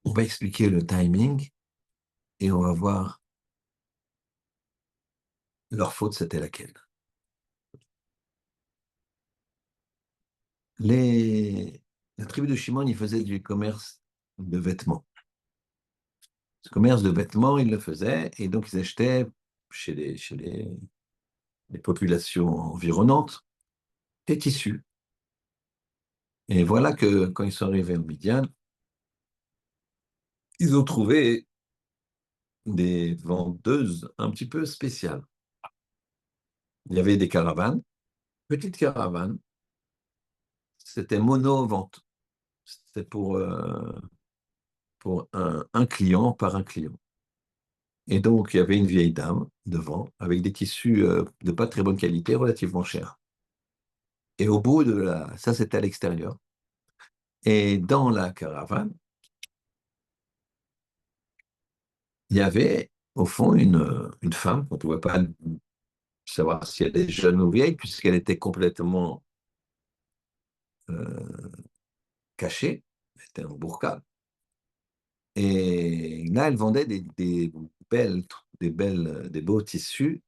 on va expliquer le timing et on va voir leur faute, c'était laquelle. La tribu de Shimon, ils faisaient du commerce de vêtements. Ce commerce de vêtements, ils le faisaient et donc ils achetaient chez les populations environnantes des tissus. Et voilà que quand ils sont arrivés en Midian, ils ont trouvé des vendeuses un petit peu spéciales. Il y avait des caravanes, petites caravanes, c'était mono-vente. C'était pour un client par un client. Et donc, il y avait une vieille dame devant, avec des tissus de pas très bonne qualité, relativement chers. Et au bout de ça c'était à l'extérieur. Et dans la caravane, il y avait au fond une femme qu'on ne pouvait pas savoir si elle est jeune ou vieille, puisqu'elle était complètement euh, cachée, elle était en burqa. Et là, elle vendait belles, des beaux tissus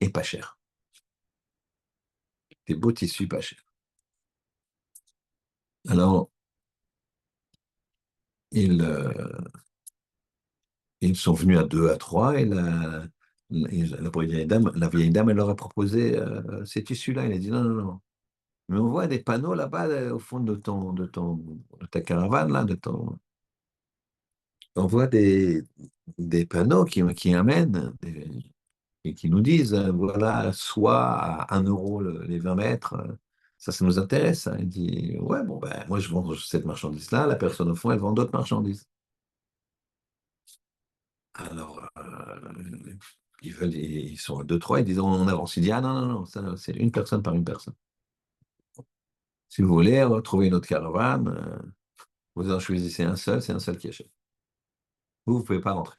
et pas chers. Des beaux tissus pas chers. Alors, ils, ils sont venus à deux, à trois, et la vieille dame, elle leur a proposé ces tissus-là. Elle a dit non, non, non. Mais on voit des panneaux là-bas, au fond de ta caravane, là, on voit des panneaux qui amènent et qui nous disent, voilà, soit à 1 euro les 20 mètres. Ça nous intéresse. Hein. Il dit, ouais, bon, ben, moi, je vends cette marchandise-là, la personne au fond, elle vend d'autres marchandises. Alors, ils sont à deux, trois, ils disent, on avance. Il dit, ah non, non, non, ça, c'est une personne par une personne. Si vous voulez retrouver une autre caravane, vous en choisissez un seul, c'est un seul qui achète. Vous ne pouvez pas rentrer.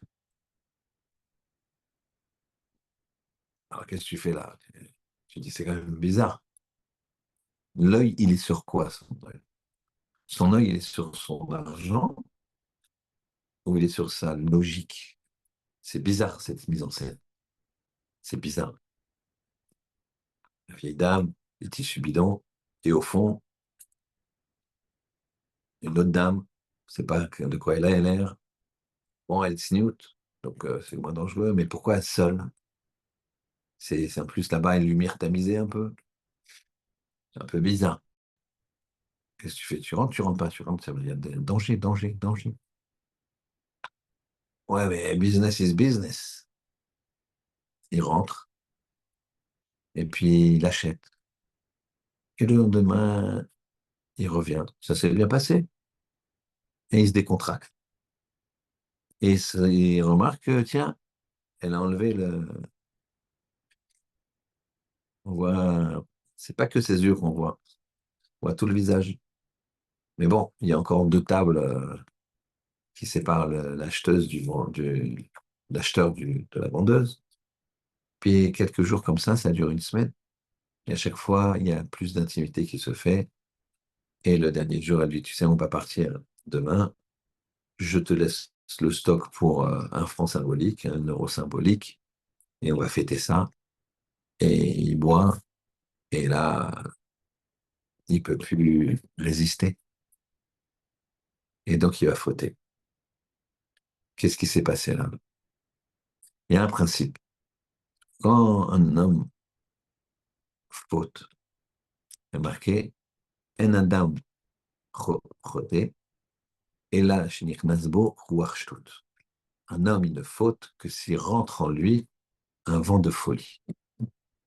Alors, qu'est-ce que tu fais là? Je dis, c'est quand même bizarre. L'œil, il est sur quoi, son œil? Son œil, il est sur son argent ou il est sur sa logique? C'est bizarre, cette mise en scène. C'est bizarre. La vieille dame, les tissus bidons, et au fond, une autre dame, c'est pas de quoi elle a l'air. Bon, elle est snoote, donc c'est moins dangereux, mais pourquoi seule? C'est en plus là-bas une lumière tamisée un peu. C'est un peu bizarre. Qu'est-ce que tu fais? Tu rentres pas, tu rentres, ça veut dire danger, danger, danger. Ouais, mais business is business. Il rentre et puis il achète. Et le lendemain, il revient. Ça s'est bien passé. Et il se décontracte. Et il remarque que, tiens, elle a enlevé le. On voit. C'est pas que ses yeux qu'on voit. On voit tout le visage. Mais bon, il y a encore deux tables qui séparent l'acheteuse l'acheteur de la vendeuse. Puis quelques jours comme ça dure une semaine. Et à chaque fois, il y a plus d'intimité qui se fait. Et le dernier jour, elle dit, tu sais, on va partir demain. Je te laisse le stock pour 1 franc symbolique, 1 euro symbolique. Et on va fêter ça. Et il boit. Et là, il peut plus résister. Et donc, il va fauter. Qu'est-ce qui s'est passé là? Il y a un principe. Quand un homme faute, est marqué, En Adam choté, et là, shenichnas bo ruach shtut. Un homme, il ne faute que s'il rentre en lui un vent de folie.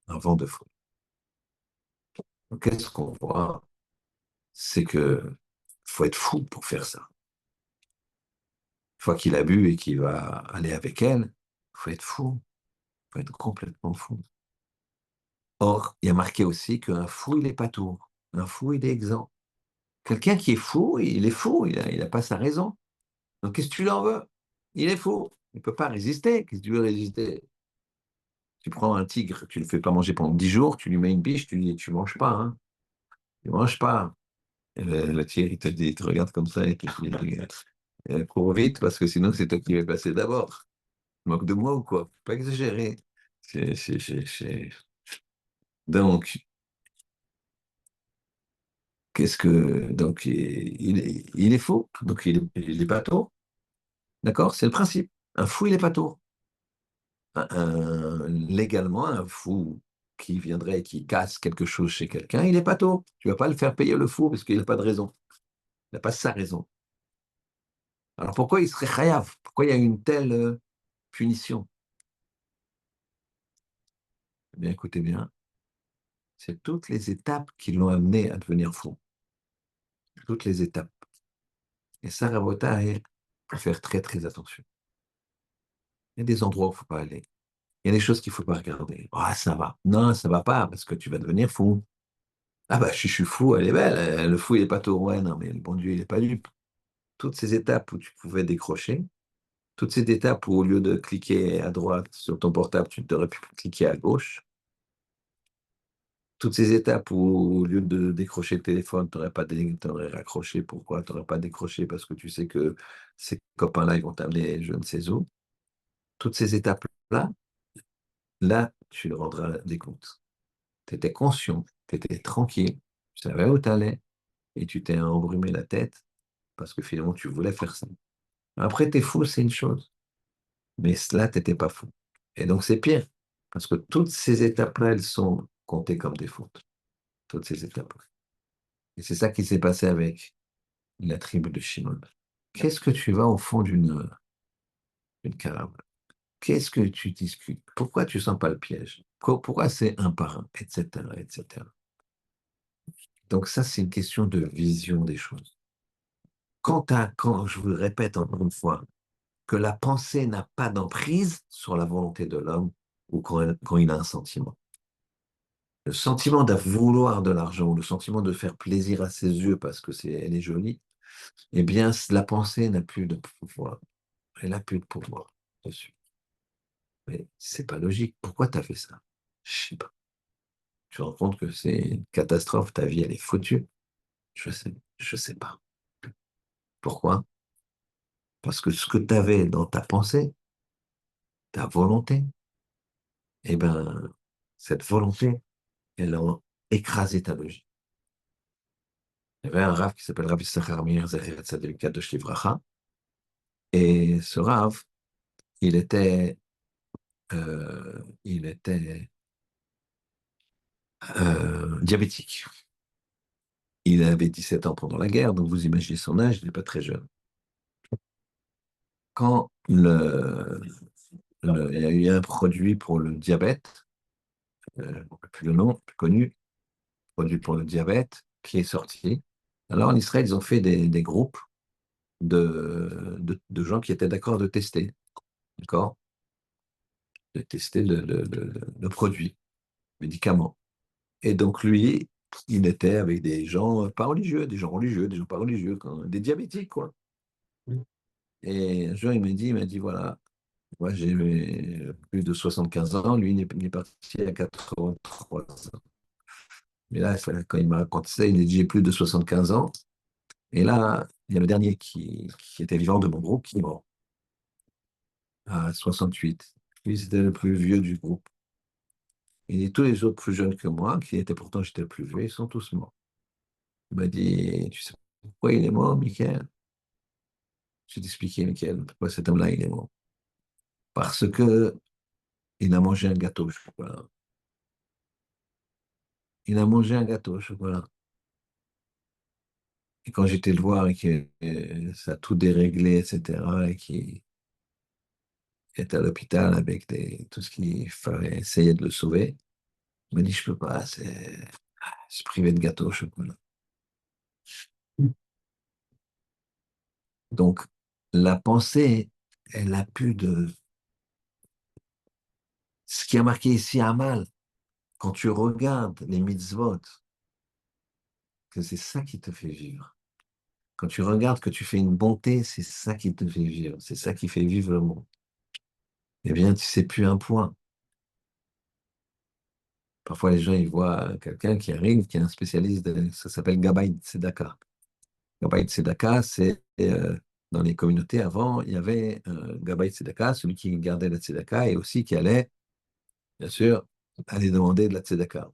Un vent de folie. Donc, qu'est-ce qu'on voit? C'est que faut être fou pour faire ça. Une fois qu'il a bu et qu'il va aller avec elle, faut être fou. Faut être complètement fou. Or, il y a marqué aussi qu'un fou, il n'est pas tout. Un fou, il est exempt. Quelqu'un qui est fou, il est fou, il a pas sa raison. Donc, qu'est-ce que tu lui en veux? Il est fou. Il ne peut pas résister. Qu'est-ce que tu veux résister? Tu prends un tigre, tu ne le fais pas manger pendant 10 jours, tu lui mets une biche, tu lui dis, tu manges pas, hein. Tu manges pas. Et le tigre, il te regarde comme ça et il te dit, cours vite parce que sinon, c'est toi qui vas passer d'abord. Moque de moi ou quoi? Faut pas exagérer. C'est. Donc, donc, il est fou. Donc, il est pas tôt. D'accord? C'est le principe. Un fou, il est pas tôt. Légalement, un fou qui viendrait et qui casse quelque chose chez quelqu'un, il est pas tôt. Tu vas pas le faire payer le fou parce qu'il n'a pas de raison. Il n'a pas sa raison. Alors pourquoi il serait chayav? Pourquoi il y a une telle punition? Eh bien, écoutez bien, c'est toutes les étapes qui l'ont amené à devenir fou. Toutes les étapes. Et ça, Rabota, il faut faire très très attention. Il y a des endroits où il ne faut pas aller. Il y a des choses qu'il ne faut pas regarder. Ah, ça va. Non, ça va pas parce que tu vas devenir fou. Ah bah, je suis fou, elle est belle. Le fou, il est pas tôt. Ouais, non, mais le bon Dieu, il n'est pas dupe. Toutes ces étapes où tu pouvais décrocher, toutes ces étapes où au lieu de cliquer à droite sur ton portable, tu aurais pu cliquer à gauche, toutes ces étapes où au lieu de décrocher le téléphone, t'aurais raccroché. Pourquoi? Tu n'aurais pas décroché parce que tu sais que ces copains-là, ils vont t'amener je ne sais où. Toutes ces étapes-là, là, tu le rendras des comptes. Tu étais conscient, tu étais tranquille, tu savais où tu allais et tu t'es embrumé la tête parce que finalement, tu voulais faire ça. Après, t'es fou, c'est une chose. Mais là, tu n'étais pas fou. Et donc, c'est pire. Parce que toutes ces étapes-là, elles sont comptées comme des fautes. Toutes ces étapes-là. Et c'est ça qui s'est passé avec la tribu de Shimon. Qu'est-ce que tu vas au fond d'une caravane? Qu'est-ce que tu discutes? Pourquoi tu sens pas le piège? Pourquoi c'est un par un, etc., etc. Donc ça, c'est une question de vision des choses. Quand je vous le répète encore une fois, que la pensée n'a pas d'emprise sur la volonté de l'homme ou quand il a un sentiment. Le sentiment de vouloir de l'argent ou le sentiment de faire plaisir à ses yeux parce que elle est jolie, eh bien, la pensée n'a plus de pouvoir. Elle n'a plus de pouvoir dessus. Mais c'est pas logique. Pourquoi tu as fait ça? Je sais pas. Tu te rends compte que c'est une catastrophe, ta vie, elle est foutue. Je sais pas. Pourquoi? Parce que ce que tu avais dans ta pensée, ta volonté, eh ben, cette volonté, elle a écrasé ta logique. Il y avait un rave qui s'appelle Rav Yisachar Meir Zecher Tzaddik Kadosh Livracha, et ce rave, il était, il était diabétique. Il avait 17 ans pendant la guerre, donc vous imaginez son âge, il n'est pas très jeune. Quand il y a eu un produit pour le diabète, plus le nom, plus connu, produit pour le diabète, qui est sorti. Alors en Israël, ils ont fait des groupes de gens qui étaient d'accord de tester, d'accord? De tester le produit, médicament. Et donc lui, il était avec des gens pas religieux, des gens religieux, des gens pas religieux, des diabétiques, quoi. Et un jour, il m'a dit, voilà, moi j'ai plus de 75 ans, lui il est parti à 83 ans. Mais là, quand il m'a raconté ça, il a dit, j'ai plus de 75 ans. Et là, il y a le dernier qui était vivant de mon groupe qui est mort à 68. Lui, c'était le plus vieux du groupe. Et tous les autres plus jeunes que moi, qui étaient pourtant j'étais le plus vieux, ils sont tous morts. Il m'a dit, tu sais pourquoi il est mort, Michael? Je vais t'expliquer, Michael, pourquoi cet homme-là, il est mort. Parce que il a mangé un gâteau au chocolat. Il a mangé un gâteau au chocolat. Et quand j'étais le voir et que ça a tout déréglé, etc., et qu'il était à l'hôpital avec tout ce qu'il fallait essayer de le sauver, il m'a dit, je peux pas, c'est se priver de gâteau au chocolat. Donc, la pensée, elle a pu de... Ce qui a marqué ici à mal, quand tu regardes les mitzvot, que c'est ça qui te fait vivre. Quand tu regardes que tu fais une bonté, c'est ça qui te fait vivre. C'est ça qui fait vivre le monde. Eh bien, tu sais plus un point. Parfois, les gens, ils voient quelqu'un qui arrive, qui est un spécialiste, ça s'appelle Gabay Tzedaka. Gabay Tzedaka, c'est dans les communautés avant, il y avait Gabay Tzedaka, celui qui gardait la Tzedaka et aussi qui allait, bien sûr, aller demander de la Tzedaka.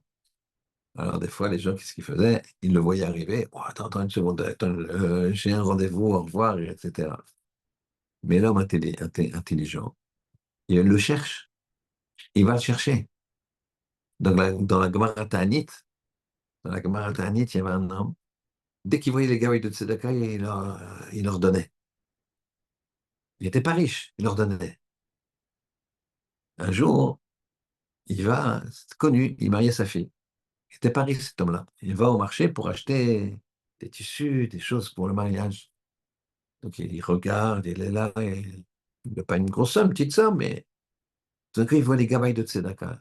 Alors, des fois, les gens, qu'est-ce qu'ils faisaient? Ils le voyaient arriver. Oh, attends une seconde, attends, j'ai un rendez-vous, au revoir, etc. Mais l'homme intelligent, il le cherche, il va le chercher. Dans la Gemara Ta'anit, dans la Gemara Ta'anit, il y avait un homme. Dès qu'il voyait les gars de Tzedaka, il leur donnait. Il n'était pas riche, il leur donnait. Un jour, il va, c'est connu, il mariait sa fille. Il n'était pas riche, cet homme-là. Il va au marché pour acheter des tissus, des choses pour le mariage. Donc il regarde, il est là, et il n'a pas une grosse somme, une petite somme, mais tout d'un coup, il voit les gabailles de Tzedaka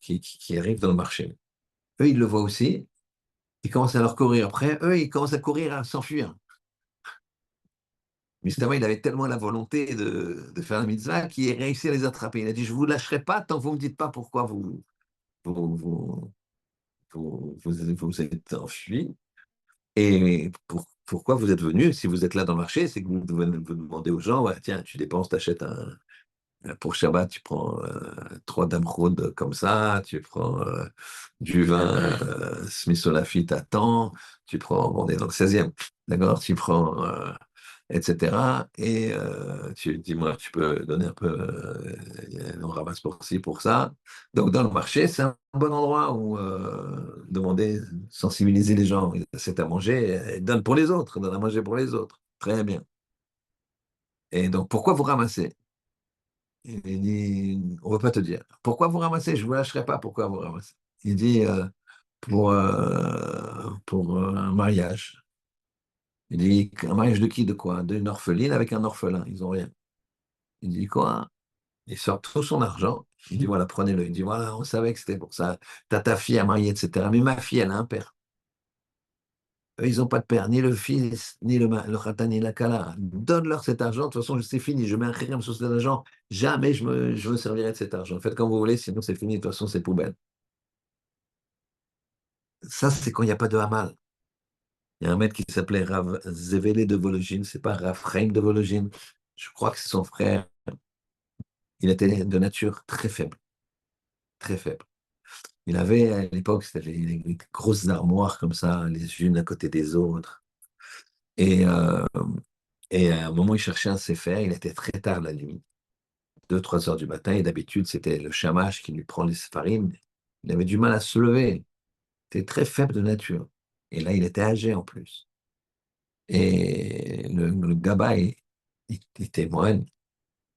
qui arrivent dans le marché. Eux, ils le voient aussi, ils commencent à leur courir après, eux, ils commencent à courir, à s'enfuir. Mais justement, il avait tellement la volonté de faire la mitzvah qu'il a réussi à les attraper. Il a dit, je ne vous lâcherai pas tant que vous ne me dites pas pourquoi vous, vous, vous êtes enfui et pourquoi vous êtes venu. Si vous êtes là dans le marché, c'est que vous demandez aux gens, ouais, tiens, tu dépenses, tu achètes pour Shabbat, tu prends 3 damroud comme ça, tu prends du vin Smith Olafite à temps, tu prends, bon, on est dans le 16e, d'accord, tu prends, etc. Et tu dis-moi, tu peux donner un peu, on ramasse pour ci, pour ça. Donc dans le marché, c'est un bon endroit où demander, sensibiliser les gens. C'est à manger, donne pour les autres, donne à manger pour les autres. Très bien. Et donc pourquoi vous ramassez? Il dit, on ne va pas te dire. Pourquoi vous ramassez? Je ne vous lâcherai pas. Pourquoi vous ramassez? Il dit, pour un mariage. Il dit, un mariage de qui? De quoi? D'une orpheline avec un orphelin. Ils n'ont rien. Il dit, quoi? Il sort tout son argent. Il dit, voilà, prenez-le. Il dit, voilà, on savait que c'était pour ça. T'as ta fille à marier, etc. Mais ma fille, elle a un père. Eux, ils n'ont pas de père, ni le fils, ni le khatan, ni la kala. Donne-leur cet argent. De toute façon, c'est fini. Je mets un khiram sur cet argent. Jamais je me servirai de cet argent. Faites comme vous voulez, sinon c'est fini. De toute façon, c'est poubelle. Ça, c'est quand il n'y a pas de Hamal. Il y a un maître qui s'appelait Rav Zevele de Vologine, c'est pas Rav Chaim de Vologine. Je crois que c'est son frère. Il était de nature très faible, très faible. Il avait, à l'époque, c'était des grosses armoires comme ça, les unes à côté des autres. Et, euh, et à un moment, il cherchait un sefer, il était très tard la nuit, 2, 3 heures du matin, et d'habitude, c'était le shamash qui lui prend les séfarim. Il avait du mal à se lever, il était très faible de nature. Et là, il était âgé en plus. Et le Gaba, il témoigne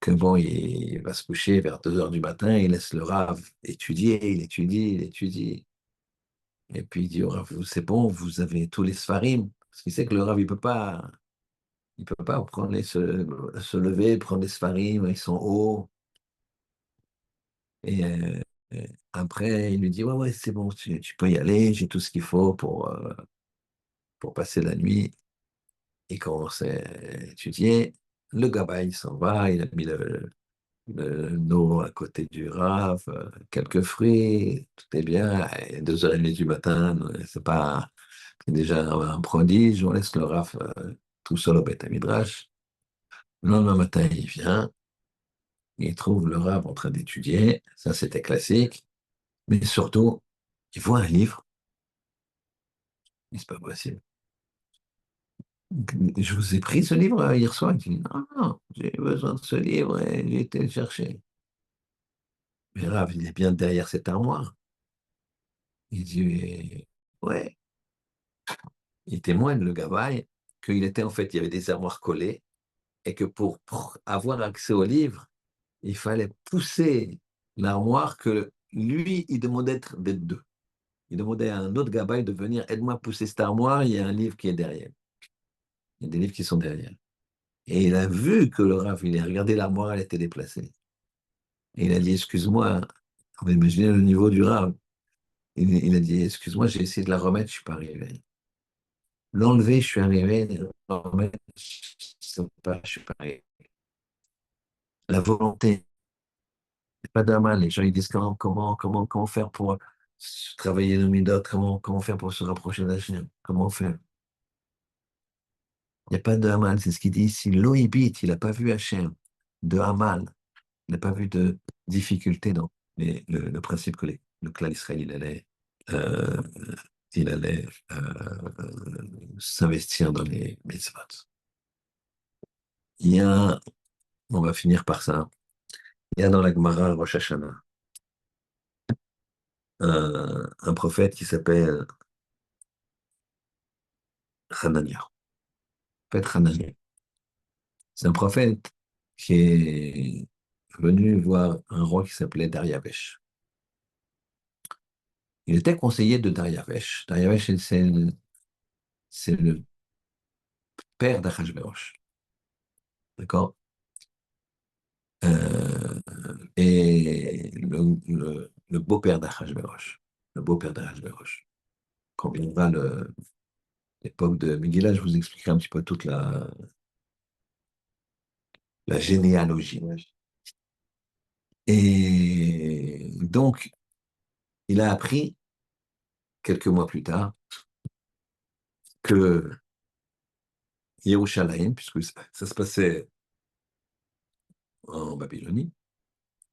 que bon, il va se coucher vers 2 heures du matin, il laisse le Rav étudier, il étudie, il étudie. Et puis il dit au Rav, c'est bon, vous avez tous les Sfarim. Parce qu'il sait que le Rav, il peut pas prendre se lever, prendre les Sfarim, ils sont hauts. Et après, il lui dit, ouais, ouais, c'est bon, tu peux y aller, j'ai tout ce qu'il faut pour passer la nuit. Il commence à étudier. Le Gaba, il s'en va, il a mis l'eau à côté du raf, quelques fruits, tout est bien. Et 2h30 du matin, c'est déjà un prodige. On laisse le raf tout seul au Beth Midrash. Le lendemain matin, il vient, il trouve le raf en train d'étudier. Ça, c'était classique. Mais surtout, il voit un livre. Il dit, c'est pas possible. Je vous ai pris ce livre hier soir. Il dit, non, non, j'ai besoin de ce livre et j'ai été le chercher. Mais Rav, il est bien derrière cette armoire. Il dit, ouais. Il témoigne, le gabaye, qu'il était en fait, il y avait des armoires collées et que pour avoir accès au livre, il fallait pousser l'armoire que lui, il demandait d'être deux. Il demandait à un autre gabaye de venir, aide-moi à pousser cette armoire, il y a un livre qui est derrière. Il y a des livres qui sont derrière. Et il a vu que le Rav, il a regardé l'armoire, elle était déplacée. Et il a dit, excuse-moi, on va imaginer le niveau du Rav. Il a dit, excuse-moi, j'ai essayé de la remettre, je ne suis pas arrivé. L'enlever, je suis arrivé, le remettre, je suis pas arrivé. La volonté, c'est pas mal. Les gens ils disent comment faire pour travailler le midot, comment faire pour se rapprocher d'Hachem, comment faire. Il n'y a pas de Hamal, c'est ce qu'il dit ici. Loïbit, il n'a pas vu Hachem de Hamal, il n'a pas vu de difficulté dans le principe que le clan d'Israël, euh, il allait s'investir dans les mitzvot. Il y a, on va finir par ça, il y a dans la Gemara Rosh Hashanah un prophète qui s'appelle Hanania. Prophète Hanania. C'est un prophète qui est venu voir un roi qui s'appelait Dariavesh. Il était conseiller de Dariavesh. Dariavesh, c'est le père d'Achashverosh. D'accord? Euh, et le beau-père d'Achashverosh. Le beau-père d'Achashverosh. Quand viendra l'époque de Megillah, je vous expliquerai un petit peu toute la généalogie. Et donc, il a appris, quelques mois plus tard, que Yerushalayim, puisque ça se passait en Babylonie,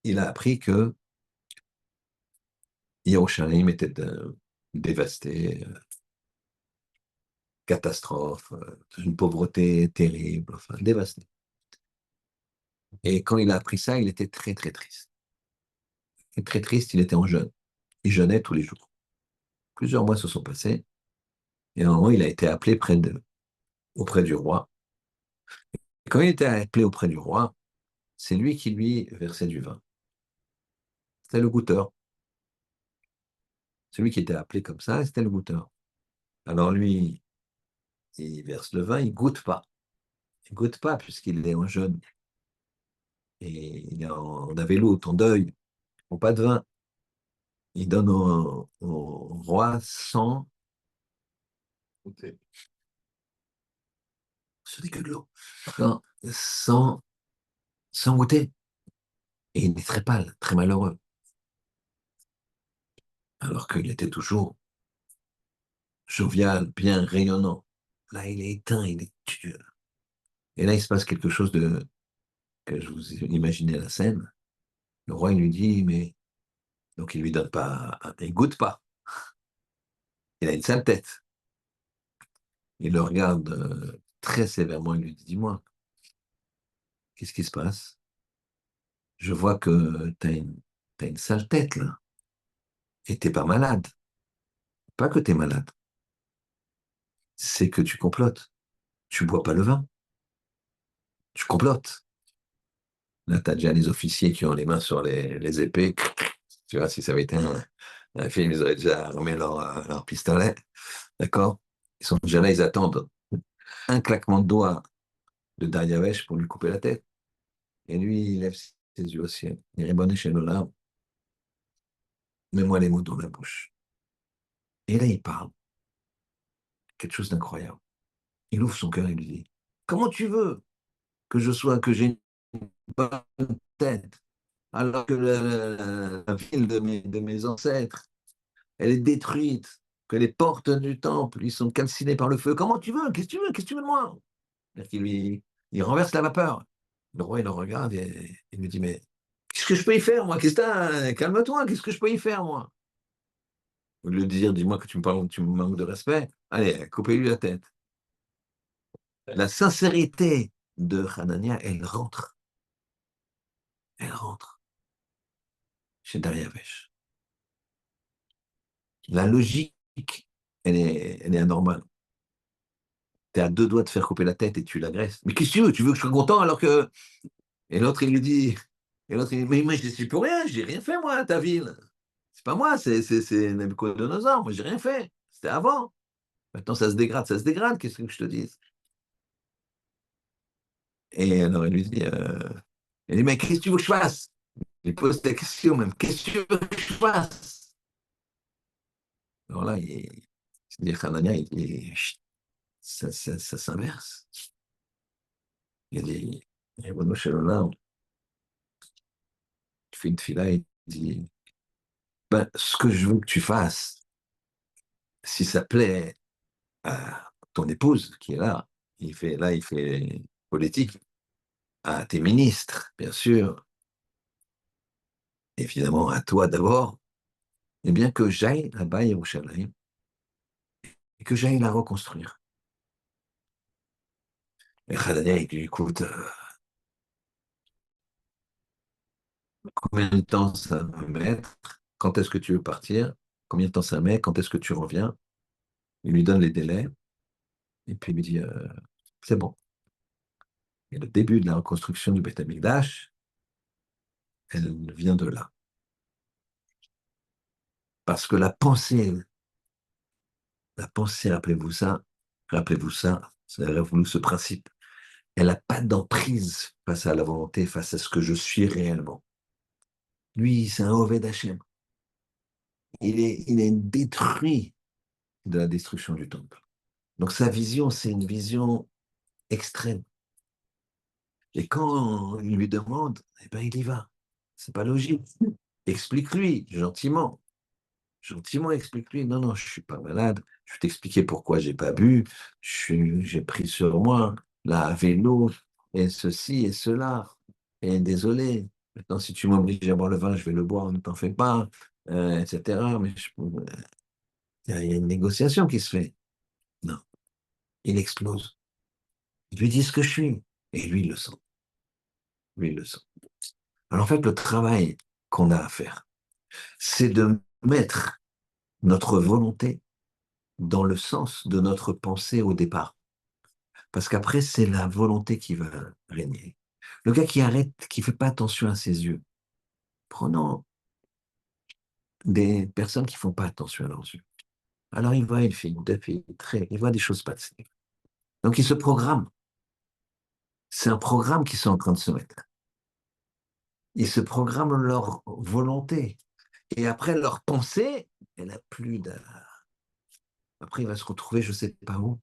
il a appris que Yerushalayim était dévasté, catastrophe, une pauvreté terrible, enfin, dévasté. Et quand il a appris ça, il était très, très triste. Et très triste, il était en jeûne. Il jeûnait tous les jours. Plusieurs mois se sont passés, et à un moment, il a été appelé auprès du roi. Et quand il était appelé auprès du roi, c'est lui qui lui versait du vin. C'était le goûteur. Celui qui était appelé comme ça, c'était le goûteur. Alors lui, il verse le vin, il goûte pas. Il goûte pas puisqu'il est en jeûne. Et il est en aveloute, en deuil, ou pas de vin. Il donne au roi ce n'est que de l'eau, non, sans goûter. Et il est très pâle, très malheureux. Alors qu'il était toujours. jovial, bien rayonnant. Là, il est éteint, il est dur. Et là, il se passe quelque chose de que je vous imaginez la scène. Le roi, il lui dit, mais donc il lui donne pas, il goûte pas. Il a une sale tête. Il le regarde très sévèrement. Il lui dit, dis-moi, qu'est-ce qui se passe? Je vois que t'as une sale tête là. Et t'es pas malade. Pas que t'es malade. C'est que tu complotes. Tu bois pas le vin. Tu complotes. Là, t'as déjà les officiers qui ont les mains sur les épées. Tu vois, si ça avait été un film, ils auraient déjà armé leur pistolet. D'accord? Ils sont déjà là, ils attendent un claquement de doigts de Dariavesh pour lui couper la tête. Et lui, il lève ses yeux au ciel. Il rébonne chez nous là. Mets-moi les mots dans la bouche. Et là, il parle. Quelque chose d'incroyable. Il ouvre son cœur et lui dit, comment tu veux que je sois, que j'ai une bonne tête, alors que la ville de mes ancêtres, elle est détruite, que les portes du temple, ils sont calcinées par le feu. Comment tu veux? Qu'est-ce que tu veux? Qu'est-ce que tu veux de moi? C'est-à-dire qu'il il renverse la vapeur. Le roi, il le regarde et il lui dit, mais qu'est-ce que je peux y faire, moi? Qu'est-ce que t'as? Calme-toi, qu'est-ce que je peux y faire, moi? Au lieu de dire, dis-moi que tu me parles, tu me manques de respect, allez, coupez-lui la tête. La sincérité de Hanania, elle rentre chez Dariavesh. La logique, elle est anormale. T'es à deux doigts de faire couper la tête et tu l'agresses. Mais qu'est-ce que tu veux? Tu veux que je sois content alors que. Et l'autre, il lui dit. Et l'autre, il dit, mais moi, je ne suis pour rien, j'ai rien fait, moi, à ta ville. C'est pas moi, c'est Nabucodonosor, moi, j'ai rien fait. C'était avant. Maintenant, ça se dégrade, qu'est-ce que je te dis? Et alors, il dit, mais qu'est-ce que tu veux que je fasse? Il pose la question même, qu'est-ce que tu veux que je fasse? Alors là, il dit, Hanania, il dit, chut, ça s'inverse. Il dit, Ribono Shel Olam, il fait une fila et il dit, ben, ce que je veux que tu fasses, si ça plaît à ton épouse qui est là, il fait politique, à tes ministres, bien sûr, évidemment à toi d'abord, eh bien que j'aille là-bas à Yerushalayim et que j'aille la reconstruire. Et Hanania, il dit, écoute, combien de temps ça va mettre? Quand est-ce que tu veux partir? Combien de temps ça met? Quand est-ce que tu reviens? Il lui donne les délais et puis il lui dit, c'est bon. Et le début de la reconstruction du Beth Amikdash, elle vient de là. Parce que la pensée, rappelez-vous ça, rappelez-vous ce principe, elle n'a pas d'emprise face à la volonté, face à ce que je suis réellement. Lui, c'est un Oved Hashem. Il est détruit de la destruction du temple. Donc sa vision, c'est une vision extrême. Et quand il lui demande, eh ben, il y va. C'est pas logique. Explique-lui gentiment. Gentiment explique-lui. Non, non, je suis pas malade. Je vais t'expliquer pourquoi j'ai pas bu. J'ai pris sur moi là à vélo et ceci et cela. Et désolé. Maintenant, si tu m'obliges à boire le vin, je vais le boire. Ne t'en fais pas, etc. Mais il y a une négociation qui se fait. Non, il explose. Il lui dit ce que je suis. Et lui, il le sent. Lui, il le sent. Alors en fait, le travail qu'on a à faire, c'est de mettre notre volonté dans le sens de notre pensée au départ. Parce qu'après, c'est la volonté qui va régner. Le gars qui arrête, qui fait pas attention à ses yeux, prenons des personnes qui font pas attention à leurs yeux. Alors il voit une fille, deux filles, il voit des choses passer. Donc il se programme. C'est un programme qu'ils sont en train de se mettre. Ils se programment leur volonté. Et après, leur pensée, elle n'a plus de. Après, il va se retrouver, je ne sais pas où.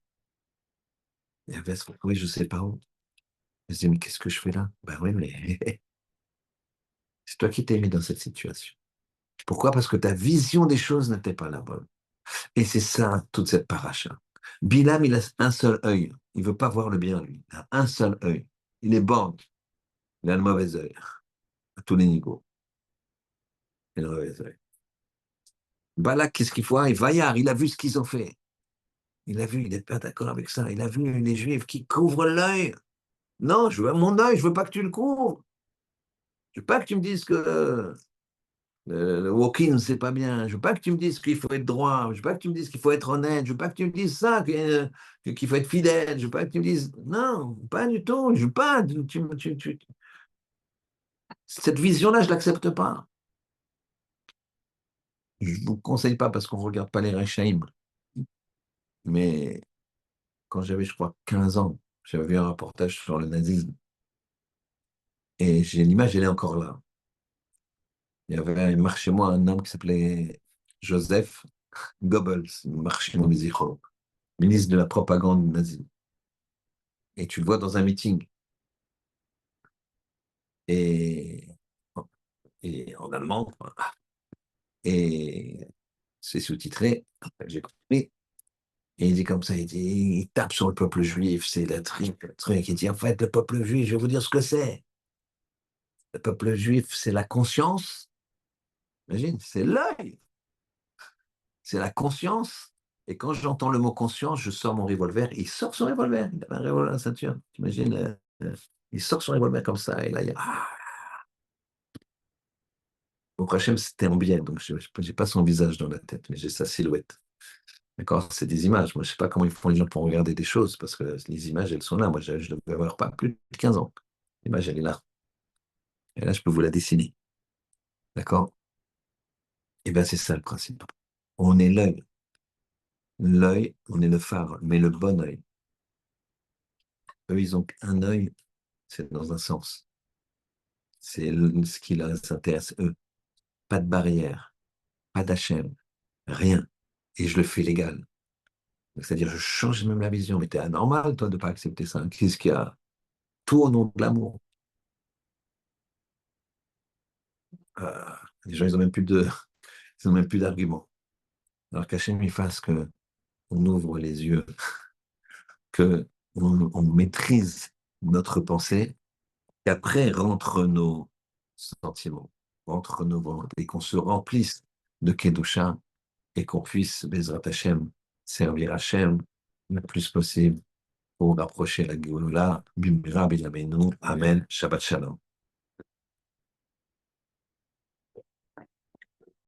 Il va se retrouver, je ne sais pas où. Il se dit, mais qu'est-ce que je fais là? Ben oui, mais c'est toi qui t'es mis dans cette situation. Pourquoi? Parce que ta vision des choses n'était pas la bonne. Et c'est ça, toute cette paracha. Bilam, il a un seul œil. Il veut pas voir le bien, lui. Il a un seul œil. Il est borgne. Il a le mauvais œil. À tous les niveaux. Il a le mauvais œil. Balak, qu'est-ce qu'il faut? Il vaillard, il a vu ce qu'ils ont fait. Il a vu, il n'est pas d'accord avec ça. Il a vu les Juifs qui couvrent l'œil. Non, je veux mon œil, je veux pas que tu le couvres. Je veux pas que tu me dises que le walking, c'est pas bien. Je veux pas que tu me dises qu'il faut être droit. Je veux pas que tu me dises qu'il faut être honnête. Je veux pas que tu me dises ça, qu'il faut être fidèle. Je veux pas que tu me dises. Non, pas du tout. Je veux pas. Cette vision-là, je l'accepte pas. Je vous conseille pas parce qu'on regarde pas les Rechaïm. Mais quand j'avais, je crois, 15 ans, j'avais vu un reportage sur le nazisme. Et j'ai l'image, elle est encore là. Il y avait, il marche chez moi un homme qui s'appelait Joseph Goebbels, il marche chez moi, ministre de la propagande nazie. Et tu le vois dans un meeting. Et, et en allemand, quoi. Et c'est sous-titré, j'ai compris. Et il dit comme ça, il tape sur le peuple juif, c'est le truc. Il dit, en fait, le peuple juif, je vais vous dire ce que c'est. Le peuple juif, c'est la conscience, imagine, c'est l'œil, c'est la conscience. Et quand j'entends le mot conscience, je sors mon revolver. Il sort son revolver. Il a un revolver à la ceinture. T'imagines, il sort son revolver comme ça. Et là, il y a... Ah. Au Hachem, c'était en biais, donc je n'ai pas son visage dans la tête, mais j'ai sa silhouette. D'accord? C'est des images. Moi, je ne sais pas comment ils font les gens pour regarder des choses, parce que les images, elles sont là. Moi, je devais avoir pas plus de 15 ans. L'image, elle est là. Et là, je peux vous la dessiner. D'accord? Et bien, c'est ça le principe. On est l'œil. L'œil, on est le phare, mais le bon œil. Eux, ils ont un œil, c'est dans un sens. C'est ce qui les intéresse, eux. Pas de barrière, pas d'HM, rien. Et je le fais légal. C'est-à-dire, je change même la vision. Mais t'es anormal, toi, de ne pas accepter ça. Qu'est-ce qu'il y a? Tout au nom de l'amour. Euh, les gens, ils ont même plus d'arguments. Alors qu'Hachem, il fasse que on ouvre les yeux, que on maîtrise notre pensée, qu'après rentrent nos sentiments, rentrent nos volontés, et qu'on se remplisse de Kedusha et qu'on puisse, Bezrat Hachem, servir Hachem le plus possible pour rapprocher la Géoula, Bimira, Binyameinu, Amen, Shabbat Shalom.